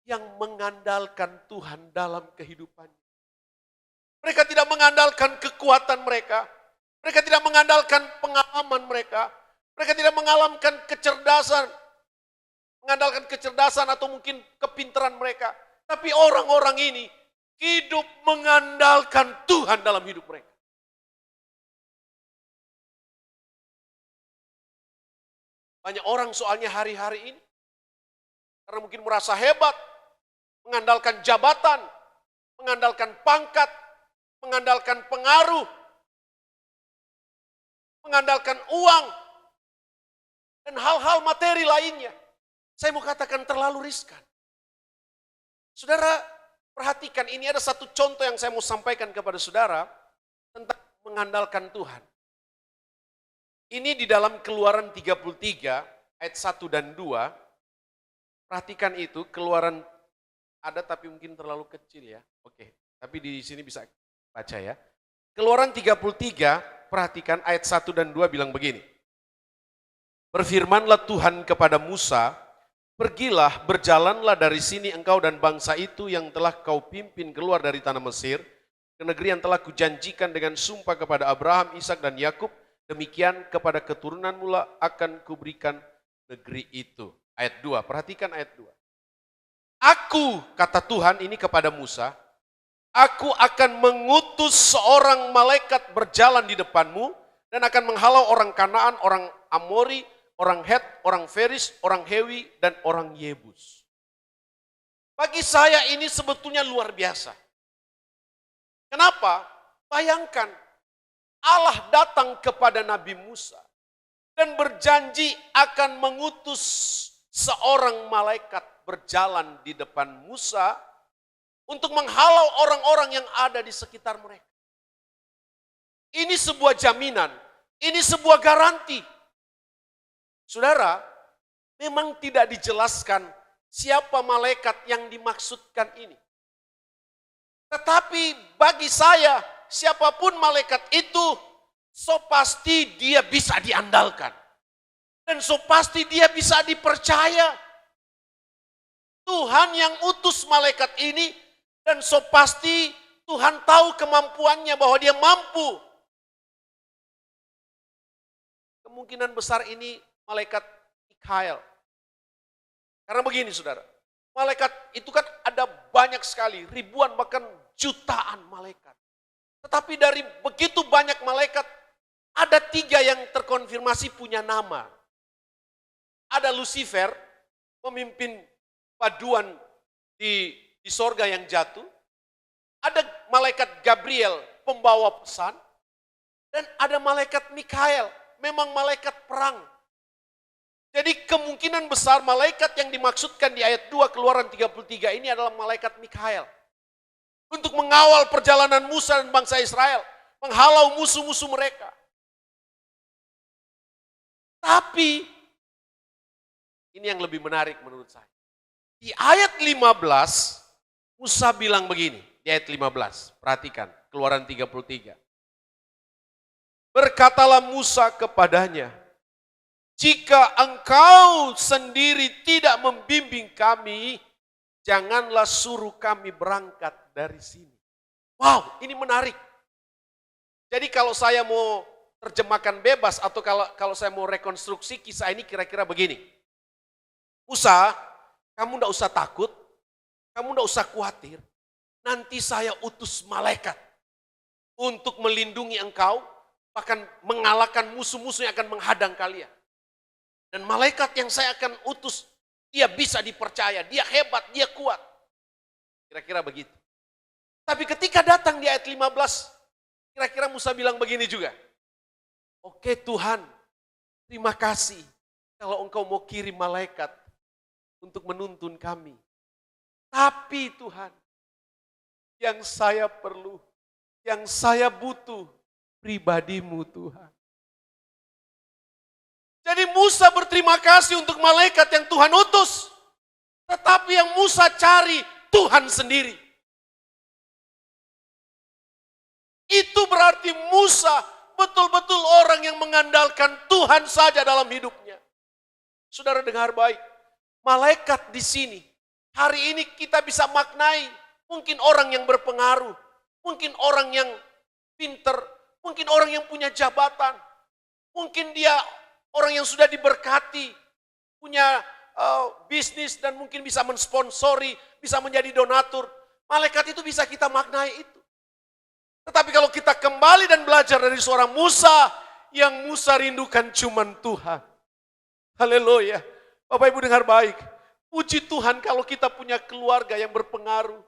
yang mengandalkan Tuhan dalam kehidupannya. Mereka tidak mengandalkan kekuatan mereka. Mereka tidak mengandalkan pengalaman mereka. Mereka tidak mengandalkan kecerdasan atau mungkin kepintaran mereka. Tapi orang-orang ini hidup mengandalkan Tuhan dalam hidup mereka. Banyak orang soalnya hari-hari ini, karena mungkin merasa hebat, mengandalkan jabatan, mengandalkan pangkat, mengandalkan pengaruh, mengandalkan uang, dan hal-hal materi lainnya. Saya mau katakan terlalu riskan. Saudara, perhatikan, ini ada satu contoh yang saya mau sampaikan kepada saudara tentang mengandalkan Tuhan. Ini di dalam Keluaran 33 ayat 1 dan 2. Perhatikan itu, Keluaran ada tapi mungkin terlalu kecil ya. Oke, tapi di sini bisa baca ya. Keluaran 33, perhatikan ayat 1 dan 2 bilang begini. Berfirmanlah Tuhan kepada Musa, pergilah, berjalanlah dari sini engkau dan bangsa itu yang telah kau pimpin keluar dari tanah Mesir, ke negeri yang telah kujanjikan dengan sumpah kepada Abraham, Ishak dan Yakub, demikian kepada keturunanmu lah akan kuberikan negeri itu. Ayat 2, perhatikan ayat 2. Aku, kata Tuhan ini kepada Musa, aku akan mengutus seorang malaikat berjalan di depanmu dan akan menghalau orang Kanaan, orang Amori, orang Het, orang Feris, orang Hewi, dan orang Yebus. Bagi saya ini sebetulnya luar biasa. Kenapa? Bayangkan, Allah datang kepada Nabi Musa dan berjanji akan mengutus seorang malaikat berjalan di depan Musa untuk menghalau orang-orang yang ada di sekitar mereka. Ini sebuah jaminan, ini sebuah garansi. Saudara, memang tidak dijelaskan siapa malaikat yang dimaksudkan ini. Tetapi bagi saya, siapapun malaikat itu, so pasti dia bisa diandalkan. Dan so pasti dia bisa dipercaya. Tuhan yang utus malaikat ini, dan so pasti Tuhan tahu kemampuannya bahwa dia mampu. Kemungkinan besar ini malaikat Mikael. Karena begini saudara, malaikat itu kan ada banyak sekali, ribuan bahkan jutaan malaikat. Tetapi dari begitu banyak malaikat, ada 3 yang terkonfirmasi punya nama. Ada Lucifer, pemimpin paduan di sorga yang jatuh. Ada malaikat Gabriel, pembawa pesan. Dan ada malaikat Mikael, memang malaikat perang. Jadi kemungkinan besar malaikat yang dimaksudkan di ayat 2 Keluaran 33 ini adalah malaikat Mikael. Untuk mengawal perjalanan Musa dan bangsa Israel. Menghalau musuh-musuh mereka. Tapi, ini yang lebih menarik menurut saya. Di ayat 15, Musa bilang begini. Di ayat 15, perhatikan, Keluaran 33. Berkatalah Musa kepadanya, jika engkau sendiri tidak membimbing kami, janganlah suruh kami berangkat dari sini. Wow, ini menarik. Jadi kalau saya mau terjemahkan bebas atau kalau saya mau rekonstruksi kisah ini kira-kira begini. Musa, kamu tidak usah takut, kamu tidak usah khawatir. Nanti saya utus malaikat untuk melindungi engkau, bahkan mengalahkan musuh-musuh yang akan menghadang kalian. Dan malaikat yang saya akan utus, dia bisa dipercaya, dia hebat, dia kuat. Kira-kira begitu. Tapi ketika datang di ayat 15, kira-kira Musa bilang begini juga. Oke Tuhan, terima kasih kalau engkau mau kirim malaikat untuk menuntun kami. Tapi Tuhan, yang saya perlu, yang saya butuh, pribadimu Tuhan. Jadi Musa berterima kasih untuk malaikat yang Tuhan utus. Tetapi yang Musa cari Tuhan sendiri. Itu berarti Musa betul-betul orang yang mengandalkan Tuhan saja dalam hidupnya. Saudara dengar baik. Malaikat di sini, hari ini kita bisa maknai. Mungkin orang yang berpengaruh. Mungkin orang yang pinter. Mungkin orang yang punya jabatan. Mungkin dia orang yang sudah diberkati, punya bisnis dan mungkin bisa mensponsori, bisa menjadi donatur. Malaikat itu bisa kita maknai itu. Tetapi kalau kita kembali dan belajar dari seorang Musa, yang Musa rindukan cuman Tuhan. Haleluya. Bapak Ibu dengar baik. Puji Tuhan kalau kita punya keluarga yang berpengaruh.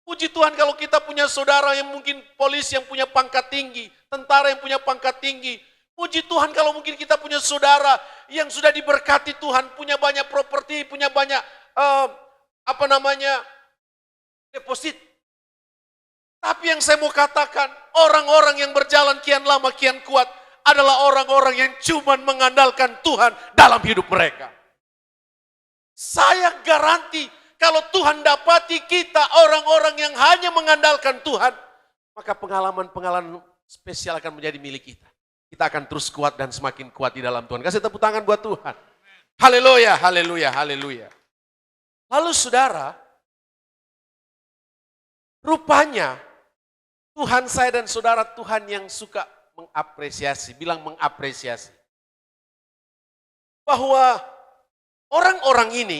Puji Tuhan kalau kita punya saudara yang mungkin polisi yang punya pangkat tinggi, tentara yang punya pangkat tinggi, Puji Tuhan kalau mungkin kita punya saudara yang sudah diberkati Tuhan, punya banyak properti, punya banyak deposit. Tapi yang saya mau katakan, orang-orang yang berjalan kian lama kian kuat adalah orang-orang yang cuma mengandalkan Tuhan dalam hidup mereka. Saya garanti kalau Tuhan dapati kita orang-orang yang hanya mengandalkan Tuhan, maka pengalaman-pengalaman spesial akan menjadi milik kita. Kita akan terus kuat dan semakin kuat di dalam Tuhan. Kasih tepuk tangan buat Tuhan. Haleluya, haleluya, haleluya. Lalu saudara, rupanya Tuhan saya dan saudara Tuhan yang suka mengapresiasi, bilang mengapresiasi. Bahwa orang-orang ini,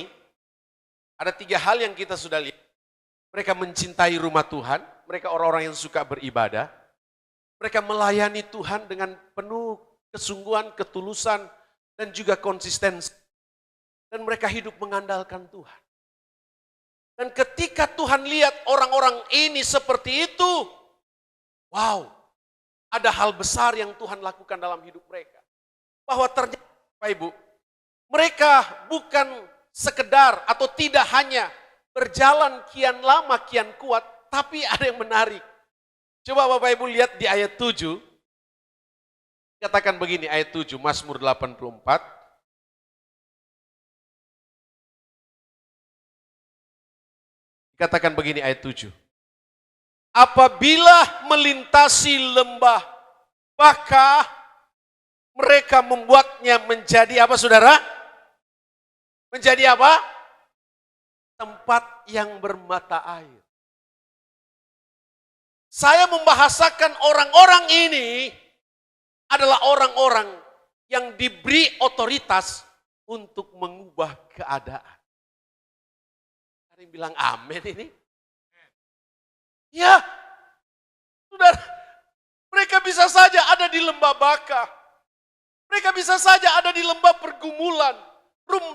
ada 3 hal yang kita sudah lihat. Mereka mencintai rumah Tuhan, mereka orang-orang yang suka beribadah. Mereka melayani Tuhan dengan penuh kesungguhan, ketulusan, dan juga konsistensi. Dan mereka hidup mengandalkan Tuhan. Dan ketika Tuhan lihat orang-orang ini seperti itu, wow, ada hal besar yang Tuhan lakukan dalam hidup mereka. Bahwa ternyata, Bapak Ibu, mereka bukan sekedar atau tidak hanya berjalan kian lama, kian kuat, tapi ada yang menarik. Coba Bapak Ibu lihat di ayat 7. Katakan begini, ayat 7, Mazmur 84. Katakan begini ayat 7. Apabila melintasi lembah baka, mereka membuatnya menjadi apa saudara? Menjadi apa? Tempat yang bermata air. Saya membahasakan orang-orang ini adalah orang-orang yang diberi otoritas untuk mengubah keadaan. Ada yang bilang amin ini? Ya, saudara, mereka bisa saja ada di lembah baka. Mereka bisa saja ada di lembah pergumulan,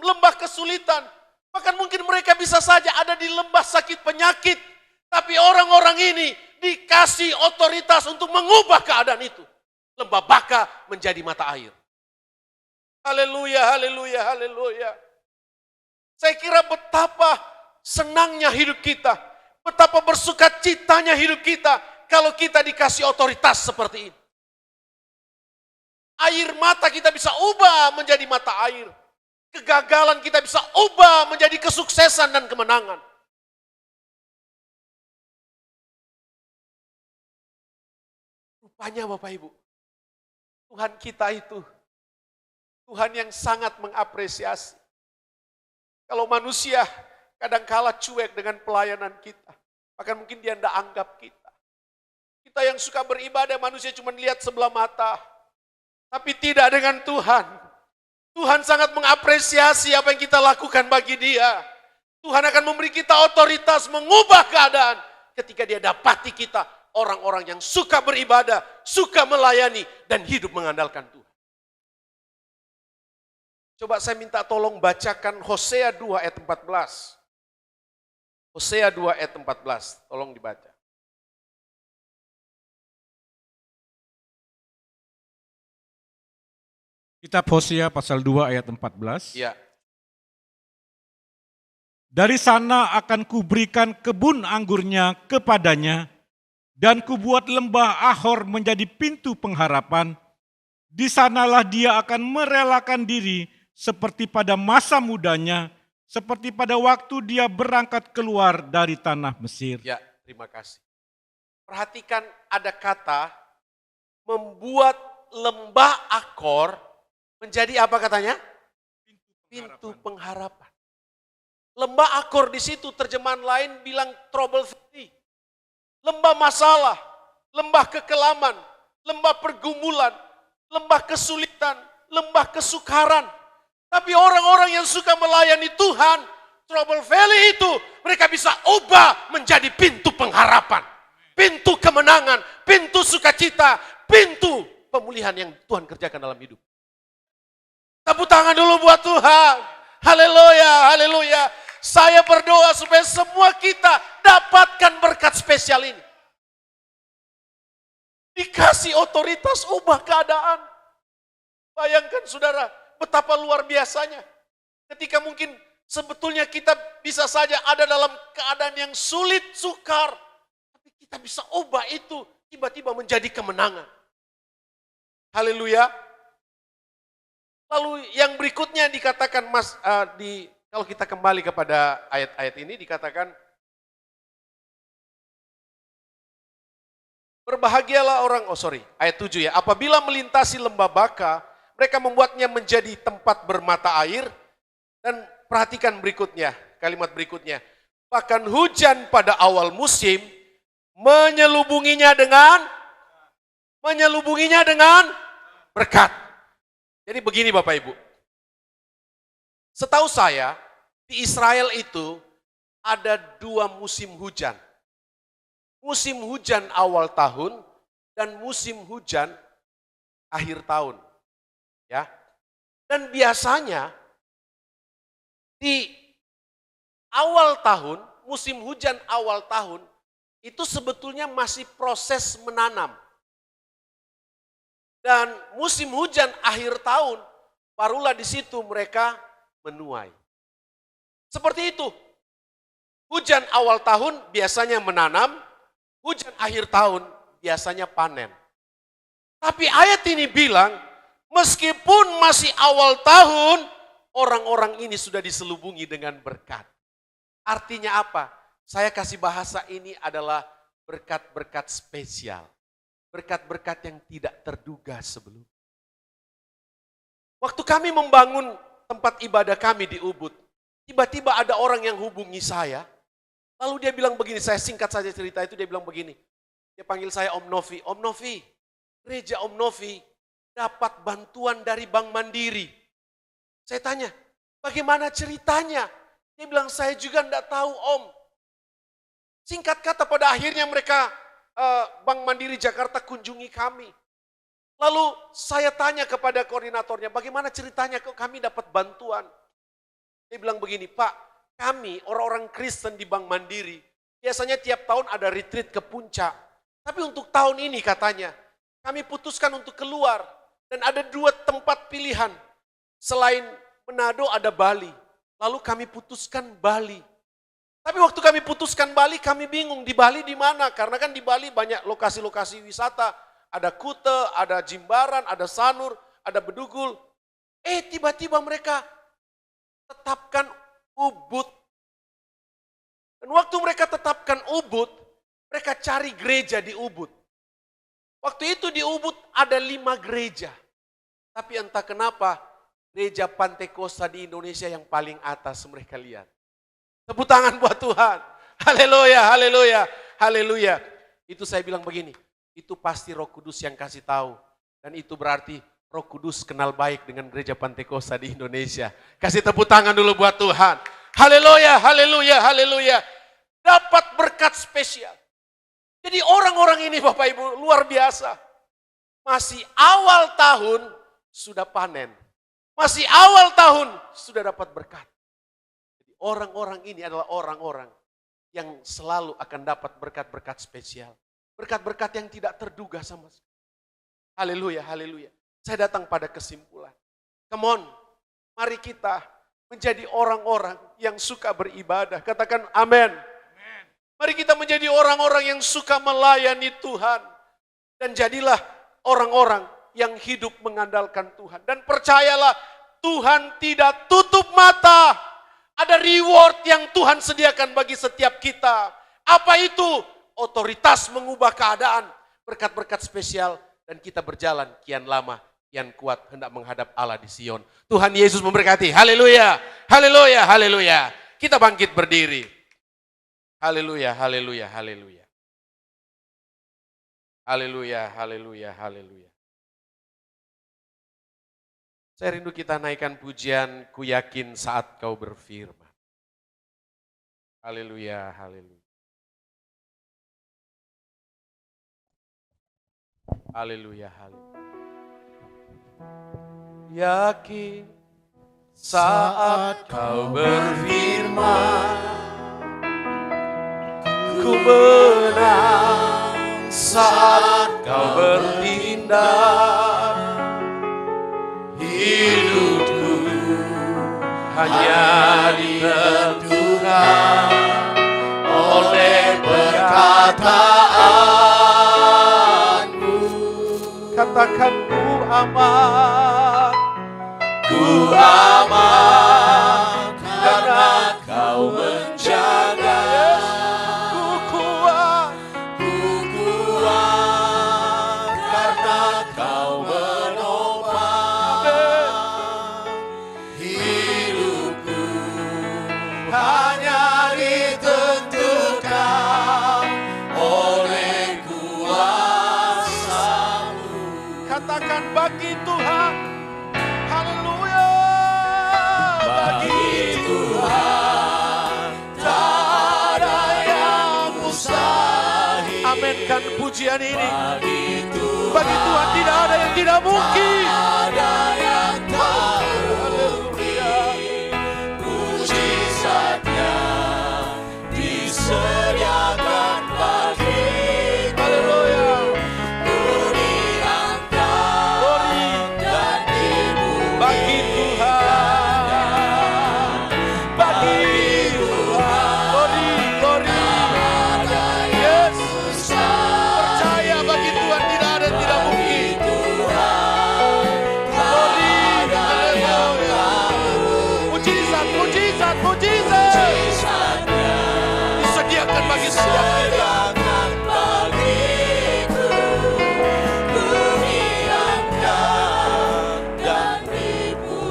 lembah kesulitan. Bahkan mungkin mereka bisa saja ada di lembah sakit penyakit. Tapi orang-orang ini dikasih otoritas untuk mengubah keadaan itu. Lembah baka menjadi mata air. Haleluya, haleluya, haleluya. Saya kira betapa senangnya hidup kita. Betapa bersukacitanya hidup kita kalau kita dikasih otoritas seperti ini. Air mata kita bisa ubah menjadi mata air. Kegagalan kita bisa ubah menjadi kesuksesan dan kemenangan. Rupanya Bapak Ibu, Tuhan kita itu Tuhan yang sangat mengapresiasi. Kalau manusia kadangkala cuek dengan pelayanan kita, bahkan mungkin dia tidak anggap kita. Kita yang suka beribadah, manusia cuma lihat sebelah mata. Tapi tidak dengan Tuhan. Tuhan sangat mengapresiasi apa yang kita lakukan bagi dia. Tuhan akan memberi kita otoritas mengubah keadaan ketika dia dapati kita orang-orang yang suka beribadah, suka melayani, dan hidup mengandalkan Tuhan. Coba saya minta tolong bacakan Hosea 2 ayat 14. Hosea 2 ayat 14, tolong dibaca. Kitab Hosea pasal 2 ayat 14. Ya. Dari sana akan kuberikan kebun anggurnya kepadanya, dan kubuat lembah Ahor menjadi pintu pengharapan. Di sanalah dia akan merelakan diri seperti pada masa mudanya, seperti pada waktu dia berangkat keluar dari tanah Mesir. Ya, terima kasih. Perhatikan ada kata membuat lembah Akor menjadi apa katanya? Pintu pengharapan. Lembah Akor di situ terjemahan lain bilang trouble free. Lembah masalah, lembah kekelaman, lembah pergumulan, lembah kesulitan, lembah kesukaran. Tapi orang-orang yang suka melayani Tuhan, trouble valley itu mereka bisa ubah menjadi pintu pengharapan, pintu kemenangan, pintu sukacita, pintu pemulihan yang Tuhan kerjakan dalam hidup. Tepuk tangan dulu buat Tuhan. Haleluya, haleluya. Saya berdoa supaya semua kita dapatkan berkat spesial ini. Dikasih otoritas ubah keadaan. Bayangkan saudara, betapa luar biasanya. Ketika mungkin sebetulnya kita bisa saja ada dalam keadaan yang sulit, sukar. Tapi kita bisa ubah itu tiba-tiba menjadi kemenangan. Haleluya. Lalu yang berikutnya dikatakan kalau kita kembali kepada ayat-ayat ini dikatakan, berbahagialah orang, ayat 7 ya. Apabila melintasi lembah Baka, mereka membuatnya menjadi tempat bermata air. Dan perhatikan berikutnya, kalimat berikutnya. Bahkan hujan pada awal musim menyelubunginya dengan berkat. Jadi begini Bapak Ibu. Setahu saya, di Israel itu ada 2 musim hujan. Musim hujan awal tahun dan musim hujan akhir tahun. Ya. Dan biasanya di awal tahun, musim hujan awal tahun, itu sebetulnya masih proses menanam. Dan musim hujan akhir tahun, barulah di situ mereka menuai. Seperti itu. Hujan awal tahun biasanya menanam, hujan akhir tahun biasanya panen. Tapi ayat ini bilang, meskipun masih awal tahun, orang-orang ini sudah diselubungi dengan berkat. Artinya apa? Saya kasih bahasa ini adalah berkat-berkat spesial. Berkat-berkat yang tidak terduga sebelum. Waktu kami membangun tempat ibadah kami di Ubud, tiba-tiba ada orang yang hubungi saya. Lalu dia bilang begini, saya singkat saja cerita itu, dia bilang begini. Dia panggil saya Om Novi. Om Novi, gereja Om Novi dapat bantuan dari Bank Mandiri. Saya tanya, bagaimana ceritanya? Dia bilang, saya juga enggak tahu Om. Singkat kata pada akhirnya mereka, Bank Mandiri Jakarta kunjungi kami. Lalu saya tanya kepada koordinatornya, bagaimana ceritanya kok kami dapat bantuan? Dia bilang begini, Pak, kami orang-orang Kristen di Bank Mandiri, biasanya tiap tahun ada retreat ke puncak. Tapi untuk tahun ini katanya, kami putuskan untuk keluar. Dan ada 2 tempat pilihan. Selain Manado ada Bali. Lalu kami putuskan Bali. Tapi waktu kami putuskan Bali, kami bingung di Bali di mana. Karena kan di Bali banyak lokasi-lokasi wisata. Ada Kuta, ada Jimbaran, ada Sanur, ada Bedugul. Tiba-tiba mereka tetapkan Ubud. Dan waktu mereka tetapkan Ubud, mereka cari gereja di Ubud. Waktu itu di Ubud ada 5 gereja. Tapi entah kenapa, gereja Pantekosta di Indonesia yang paling atas mereka lihat. Tepuk tangan buat Tuhan. Haleluya, haleluya, haleluya. Itu saya bilang begini, itu pasti Roh Kudus yang kasih tahu. Dan itu berarti Roh Kudus kenal baik dengan gereja Pantekosta di Indonesia. Kasih tepuk tangan dulu buat Tuhan. Haleluya, haleluya, haleluya. Dapat berkat spesial. Jadi orang-orang ini Bapak Ibu luar biasa. Masih awal tahun sudah panen. Masih awal tahun sudah dapat berkat. Jadi orang-orang ini adalah orang-orang yang selalu akan dapat berkat-berkat spesial. Berkat-berkat yang tidak terduga sama sekali. Haleluya, haleluya. Saya datang pada kesimpulan. Come on, mari kita menjadi orang-orang yang suka beribadah. Katakan amin. Mari kita menjadi orang-orang yang suka melayani Tuhan. Dan jadilah orang-orang yang hidup mengandalkan Tuhan. Dan percayalah, Tuhan tidak tutup mata. Ada reward yang Tuhan sediakan bagi setiap kita. Apa itu? Otoritas mengubah keadaan. Berkat-berkat spesial. Dan kita berjalan kian lama, kian kuat hendak menghadap Allah di Sion. Tuhan Yesus memberkati. Haleluya, haleluya, haleluya. Kita bangkit berdiri. Haleluya, haleluya, haleluya. Haleluya, haleluya, haleluya. Saya rindu kita naikkan pujian, ku yakin saat kau berfirman. Haleluya, haleluya. Haleluya, haleluya. Yakin saat kau berfirman, ku menang saat kau bertindak. hanya ditentukan oleh perkataanmu. Katakan ku aman, Ku aman karena kau menjaga. ku kuat, Ku kuat karena kau menopang hidupku. Hanya ditentukan oleh kuasa-Mu. katakan bagi Tuhan, haleluya, Bagi Tuhan tak ada yang mustahil. Aminkan pujian ini. Bagi Tuhan Bagi Tuhan tidak ada yang tidak mungkin. ada yang tak mungkin. Mujizatnya disediakan bagiku. Haleluya. Ku diangkat Glory dan dimuliakan. bagi Tuhan. Bagi Tuhan. Glory, glory. Yes. Percaya bagi Tuhan tidak ada yang tidak mungkin. Glory. Haleluya. Mujizat, mujizat, mujizat. Disediakan bagi setiap kita.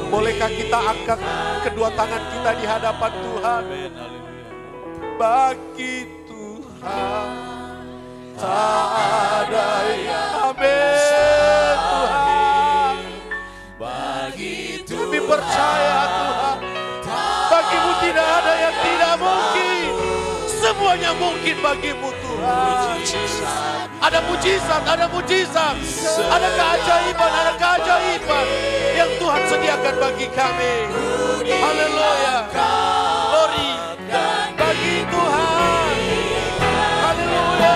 Bolehkah kita angkat kedua tangan kita di hadapan Tuhan? Bagi Tuhan tak ada yang amin Tuhan. Kami percaya Tuhan, bagimu tidak ada yang tidak mungkin. Semuanya mungkin bagimu Tuhan. Ada mujizat, ada mujizat, ada keajaiban, ada keajaiban yang Tuhan sediakan bagi kami. Haleluya. Glory bagi Tuhan. Haleluya.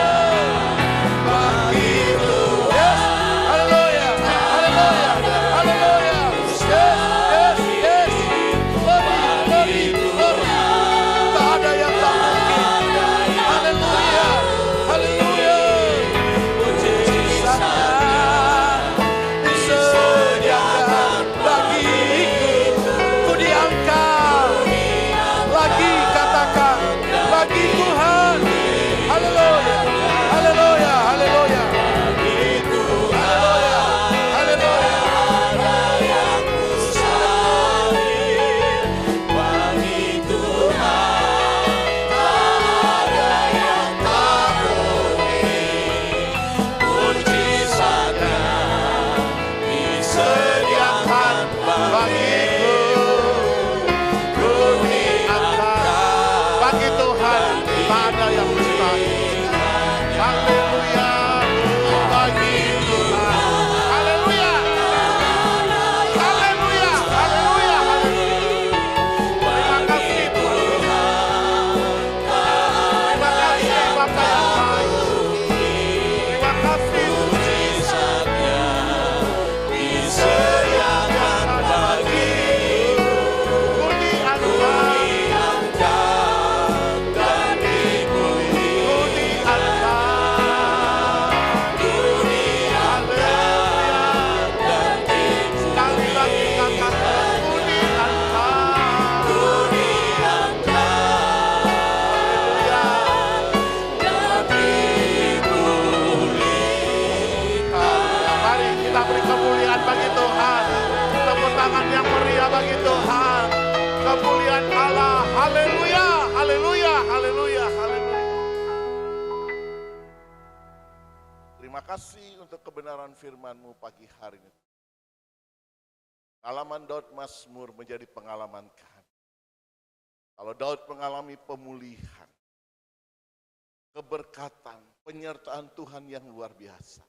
Bagi Tuhan. Yes. Haleluya. Haleluya. Haleluya. Yes, yes, yes. Glory, glory, glory. Tak ada yang tak mungkin. Haleluya. Haleluya. Mujizatnya disediakan bagiku. Ku diangkat. Lagi katakan bagi Tuhan. Haleluya. Haleluya. Haleluya. Haleluya. Haleluya. Disediakan bagiku. Ku diangkat. Bagi Tuhan tak ada yang mustahil. Haleluya. Bagi Tuhan. Haleluya. Haleluya. Haleluya. Terima kasih Tuhan. Terima kasih Bapa yang baik. Terima kasih disediakan bagiku. Ku diangkat dan dimuliakan. Ku diangkat. Haleluya. Sekali lagi katakan ku diangkat. Haleluya. Mari kita beri kemuliaan bagi Tuhan. Tepuk tangan yang meriah bagi Tuhan. Kemuliaan Allah. Haleluya. Haleluya. Haleluya. Haleluya. Terima kasih untuk kebenaran firman-Mu pagi hari ini. Pengalaman Daud Mazmur menjadi pengalaman kami. Kalau Daud mengalami pemulihan, keberkatan, penyertaan Tuhan yang luar biasa,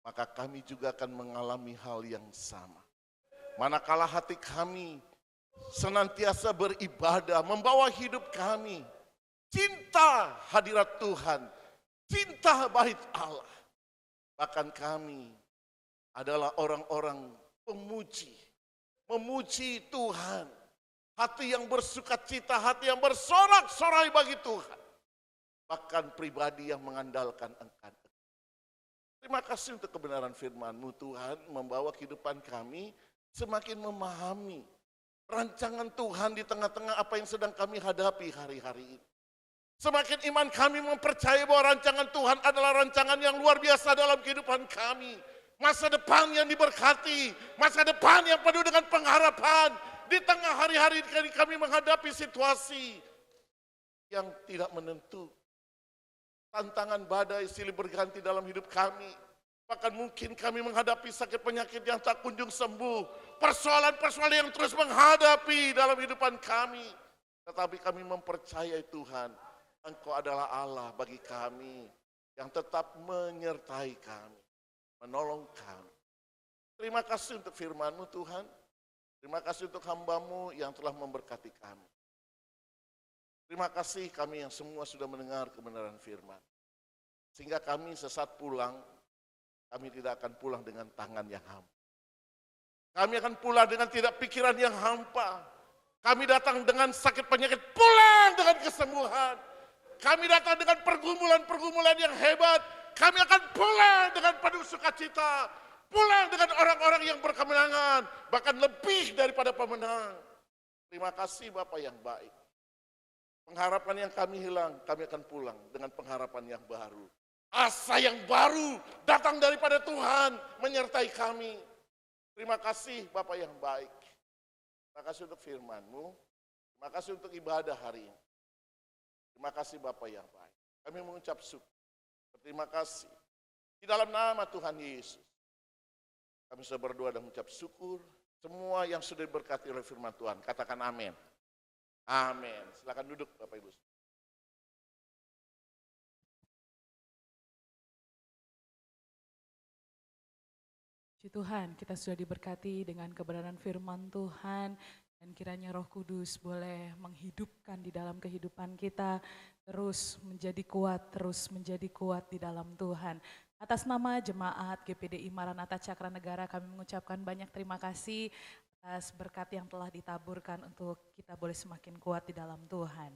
maka kami juga akan mengalami hal yang sama. Manakala hati kami senantiasa beribadah, membawa hidup kami, cinta hadirat Tuhan, cinta bait Allah. Bahkan kami adalah orang-orang pemuji, memuji Tuhan hati yang bersukacita, hati yang bersorak-sorai bagi Tuhan. Bahkan pribadi yang mengandalkan Engkau. Terima kasih untuk kebenaran firman-Mu Tuhan, membawa kehidupan kami semakin memahami rancangan Tuhan di tengah-tengah apa yang sedang kami hadapi hari-hari ini. Semakin iman kami mempercayai bahwa rancangan Tuhan adalah rancangan yang luar biasa dalam kehidupan kami. Masa depan yang diberkati, masa depan yang penuh dengan pengharapan. Di tengah hari-hari kami menghadapi situasi yang tidak menentu. Tantangan badai silih berganti dalam hidup kami. Bahkan mungkin kami menghadapi sakit penyakit yang tak kunjung sembuh. Persoalan-persoalan yang terus menghadapi dalam kehidupan kami. Tetapi kami mempercayai Tuhan, Engkau adalah Allah bagi kami yang tetap menyertai kami, menolong kami. Terima kasih untuk firman-Mu Tuhan. Terima kasih untuk hamba-Mu yang telah memberkati kami. Terima kasih kami yang semua sudah mendengar kebenaran firman. Sehingga kami sesaat pulang, kami tidak akan pulang dengan tangan yang hampa. Kami akan pulang dengan tidak pikiran yang hampa. Kami datang dengan sakit penyakit, pulang dengan kesembuhan. Kami datang dengan pergumulan-pergumulan yang hebat. Kami akan pulang dengan penuh sukacita. Pulang dengan orang-orang yang berkemenangan. Bahkan lebih daripada pemenang. Terima kasih Bapak yang baik. Pengharapan yang kami hilang, kami akan pulang dengan pengharapan yang baru. Asa yang baru datang daripada Tuhan menyertai kami. Terima kasih Bapak yang baik. Terima kasih untuk firman-Mu. Terima kasih untuk ibadah hari ini. Terima kasih Bapak yang baik. Kami mengucap syukur. Terima kasih. Di dalam nama Tuhan Yesus. Kami sudah berdoa dan mengucap syukur. Semua yang sudah diberkati oleh firman Tuhan, katakan amin. Amin. Silakan duduk Bapak Ibu. Puji Tuhan, kita sudah diberkati dengan kebenaran firman Tuhan dan kiranya Roh Kudus boleh menghidupkan di dalam kehidupan kita, terus menjadi kuat di dalam Tuhan. Atas nama jemaat GPDI Maranatha Cakra Negara kami mengucapkan banyak terima kasih atas berkat yang telah ditaburkan untuk kita boleh semakin kuat di dalam Tuhan.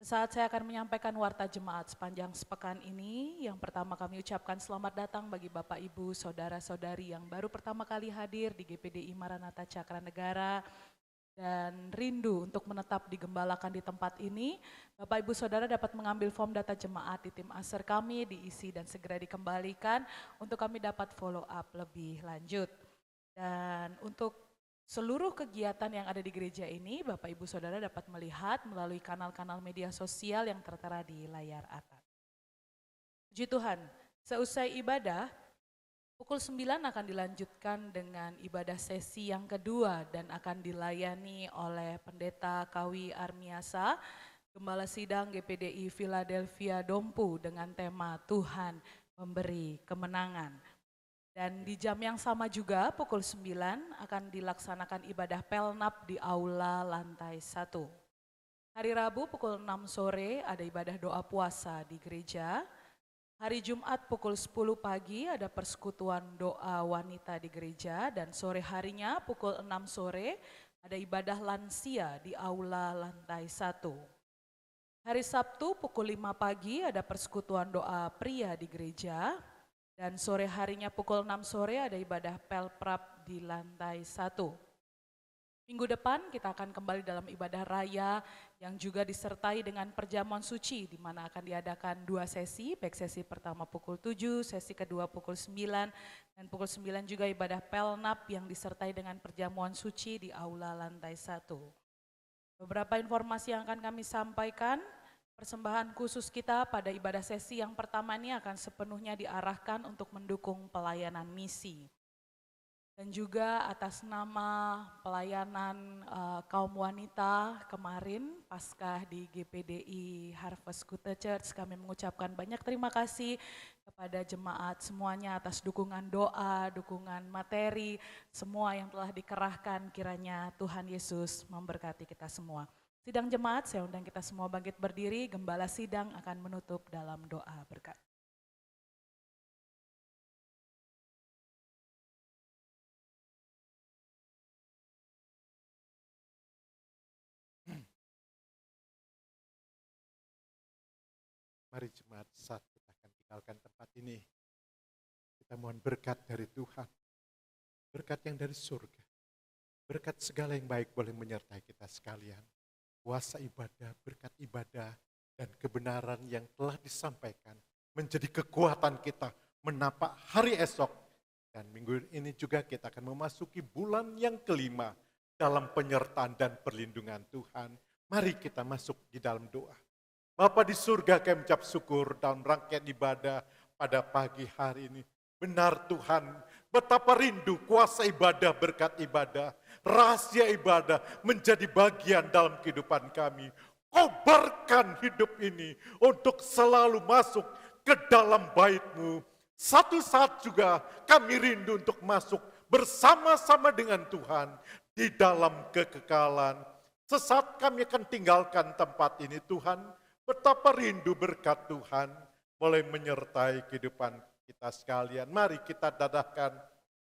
Saat saya akan menyampaikan warta jemaat sepanjang sepekan ini, yang pertama kami ucapkan selamat datang bagi Bapak Ibu, Saudara-saudari yang baru pertama kali hadir di GPDI Maranatha Cakra Negara dan rindu untuk menetap digembalakan di tempat ini. Bapak Ibu Saudara dapat mengambil form data jemaat di tim aser kami, diisi dan segera dikembalikan untuk kami dapat follow up lebih lanjut. Dan untuk seluruh kegiatan yang ada di gereja ini, Bapak Ibu Saudara dapat melihat melalui kanal-kanal media sosial yang tertera di layar atas. Puji Tuhan, seusai ibadah, pukul 9 akan dilanjutkan dengan ibadah sesi yang kedua dan akan dilayani oleh Pendeta Kawi Armiasa, Gembala Sidang GPDI Philadelphia Dompu dengan tema Tuhan Memberi Kemenangan. Dan di jam yang sama juga pukul 9 akan dilaksanakan ibadah pelnap di aula lantai 1. Hari Rabu pukul 6 sore ada ibadah doa puasa di gereja. Hari Jumat pukul 10 pagi ada persekutuan doa wanita di gereja dan sore harinya pukul 6 sore ada ibadah lansia di aula lantai 1. Hari Sabtu pukul 5 pagi ada persekutuan doa pria di gereja. Dan sore harinya pukul 6 sore ada ibadah pelprap di lantai 1. Minggu depan kita akan kembali dalam ibadah raya yang juga disertai dengan perjamuan suci di mana akan diadakan 2 sesi, baik sesi pertama pukul 7, sesi kedua pukul 9, dan pukul 9 juga ibadah pelnap yang disertai dengan perjamuan suci di aula lantai 1. Beberapa informasi yang akan kami sampaikan. Persembahan khusus kita pada ibadah sesi yang pertama ini akan sepenuhnya diarahkan untuk mendukung pelayanan misi. Dan juga atas nama pelayanan kaum wanita kemarin, Paskah di GPDI Harvest Kuta Church, kami mengucapkan banyak terima kasih kepada jemaat semuanya atas dukungan doa, dukungan materi, semua yang telah dikerahkan kiranya Tuhan Yesus memberkati kita semua. Sidang jemaat, saya undang kita semua bangkit berdiri, Gembala Sidang akan menutup dalam doa berkat. Mari jemaat, saat kita akan tinggalkan tempat ini, kita mohon berkat dari Tuhan, berkat yang dari surga, berkat segala yang baik boleh menyertai kita sekalian. Kuasa ibadah, berkat ibadah, dan kebenaran yang telah disampaikan menjadi kekuatan kita menapak hari esok. Dan minggu ini juga kita akan memasuki bulan yang kelima dalam penyertaan dan perlindungan Tuhan. Mari kita masuk di dalam doa. Bapa di surga, kami ucap syukur dalam rangkaian ibadah pada pagi hari ini. Benar Tuhan, betapa rindu kuasa ibadah, berkat ibadah, rahasia ibadah menjadi bagian dalam kehidupan kami. Kobarkan hidup ini untuk selalu masuk ke dalam bait-Mu. Satu saat juga kami rindu untuk masuk bersama-sama dengan Tuhan di dalam kekekalan. Sesaat kami akan tinggalkan tempat ini Tuhan. Betapa rindu berkat Tuhan boleh menyertai kehidupan kita sekalian. Mari kita dadahkan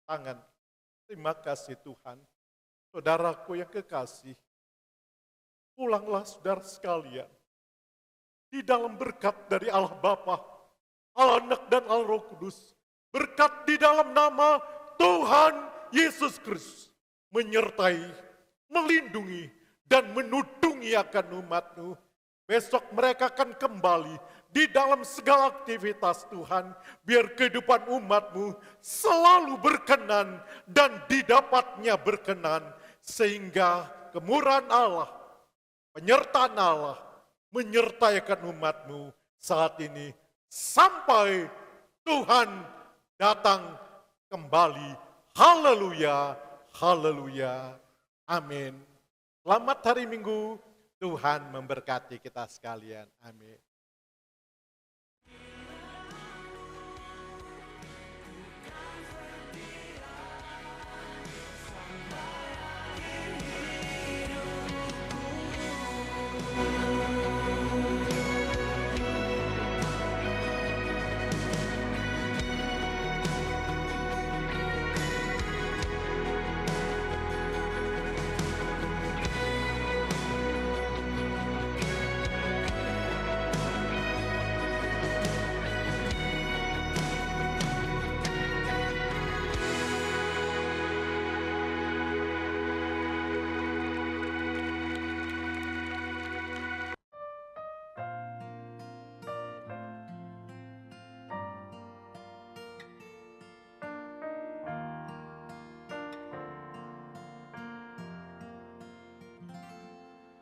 tangan. Terima kasih Tuhan. Saudaraku yang kekasih, pulanglah saudara sekalian. Di dalam berkat dari Allah Bapa, Allah Anak dan Allah Roh Kudus. Berkat di dalam nama Tuhan Yesus Kristus. Menyertai, melindungi, dan menudungi akan umat-Mu. Besok mereka akan kembali di dalam segala aktivitas Tuhan. Biar kehidupan umat-Mu selalu berkenan dan didapatnya berkenan. Sehingga kemurahan Allah, penyertaan Allah menyertai akan umat-Mu saat ini. Sampai Tuhan datang kembali. Haleluya, haleluya, amin. Selamat hari Minggu. Tuhan memberkati kita sekalian. Amin.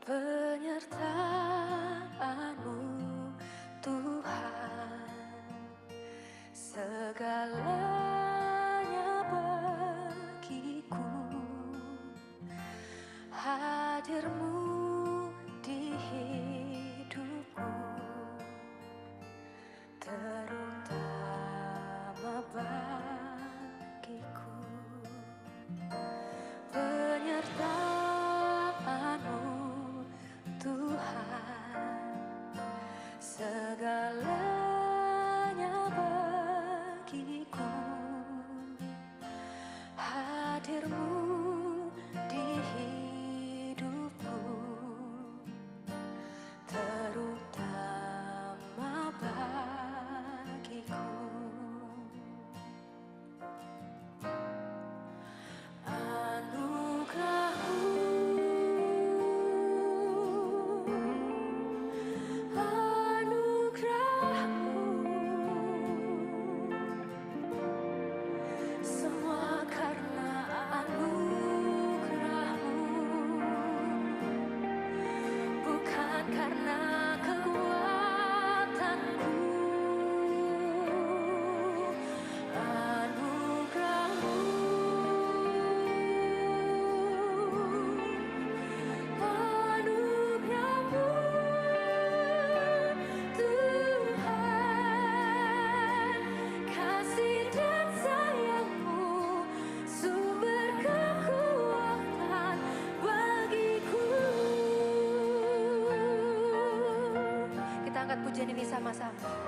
Penyertaan-Mu Tuhan, segalanya bagiku. Hadir-Mu di hidupku, terutama bagiku. Penyertaan-Mu Tuhan, segalanya bagiku. Hadir-Mu di hidupku, terutama bagiku. Karena kekuatanku, anugerah-Mu, anugerah-Mu, Tuhan, kasih dan sayang-Mu, sumber kekuatan bagiku. Kita angkat pujian ini sama-sama.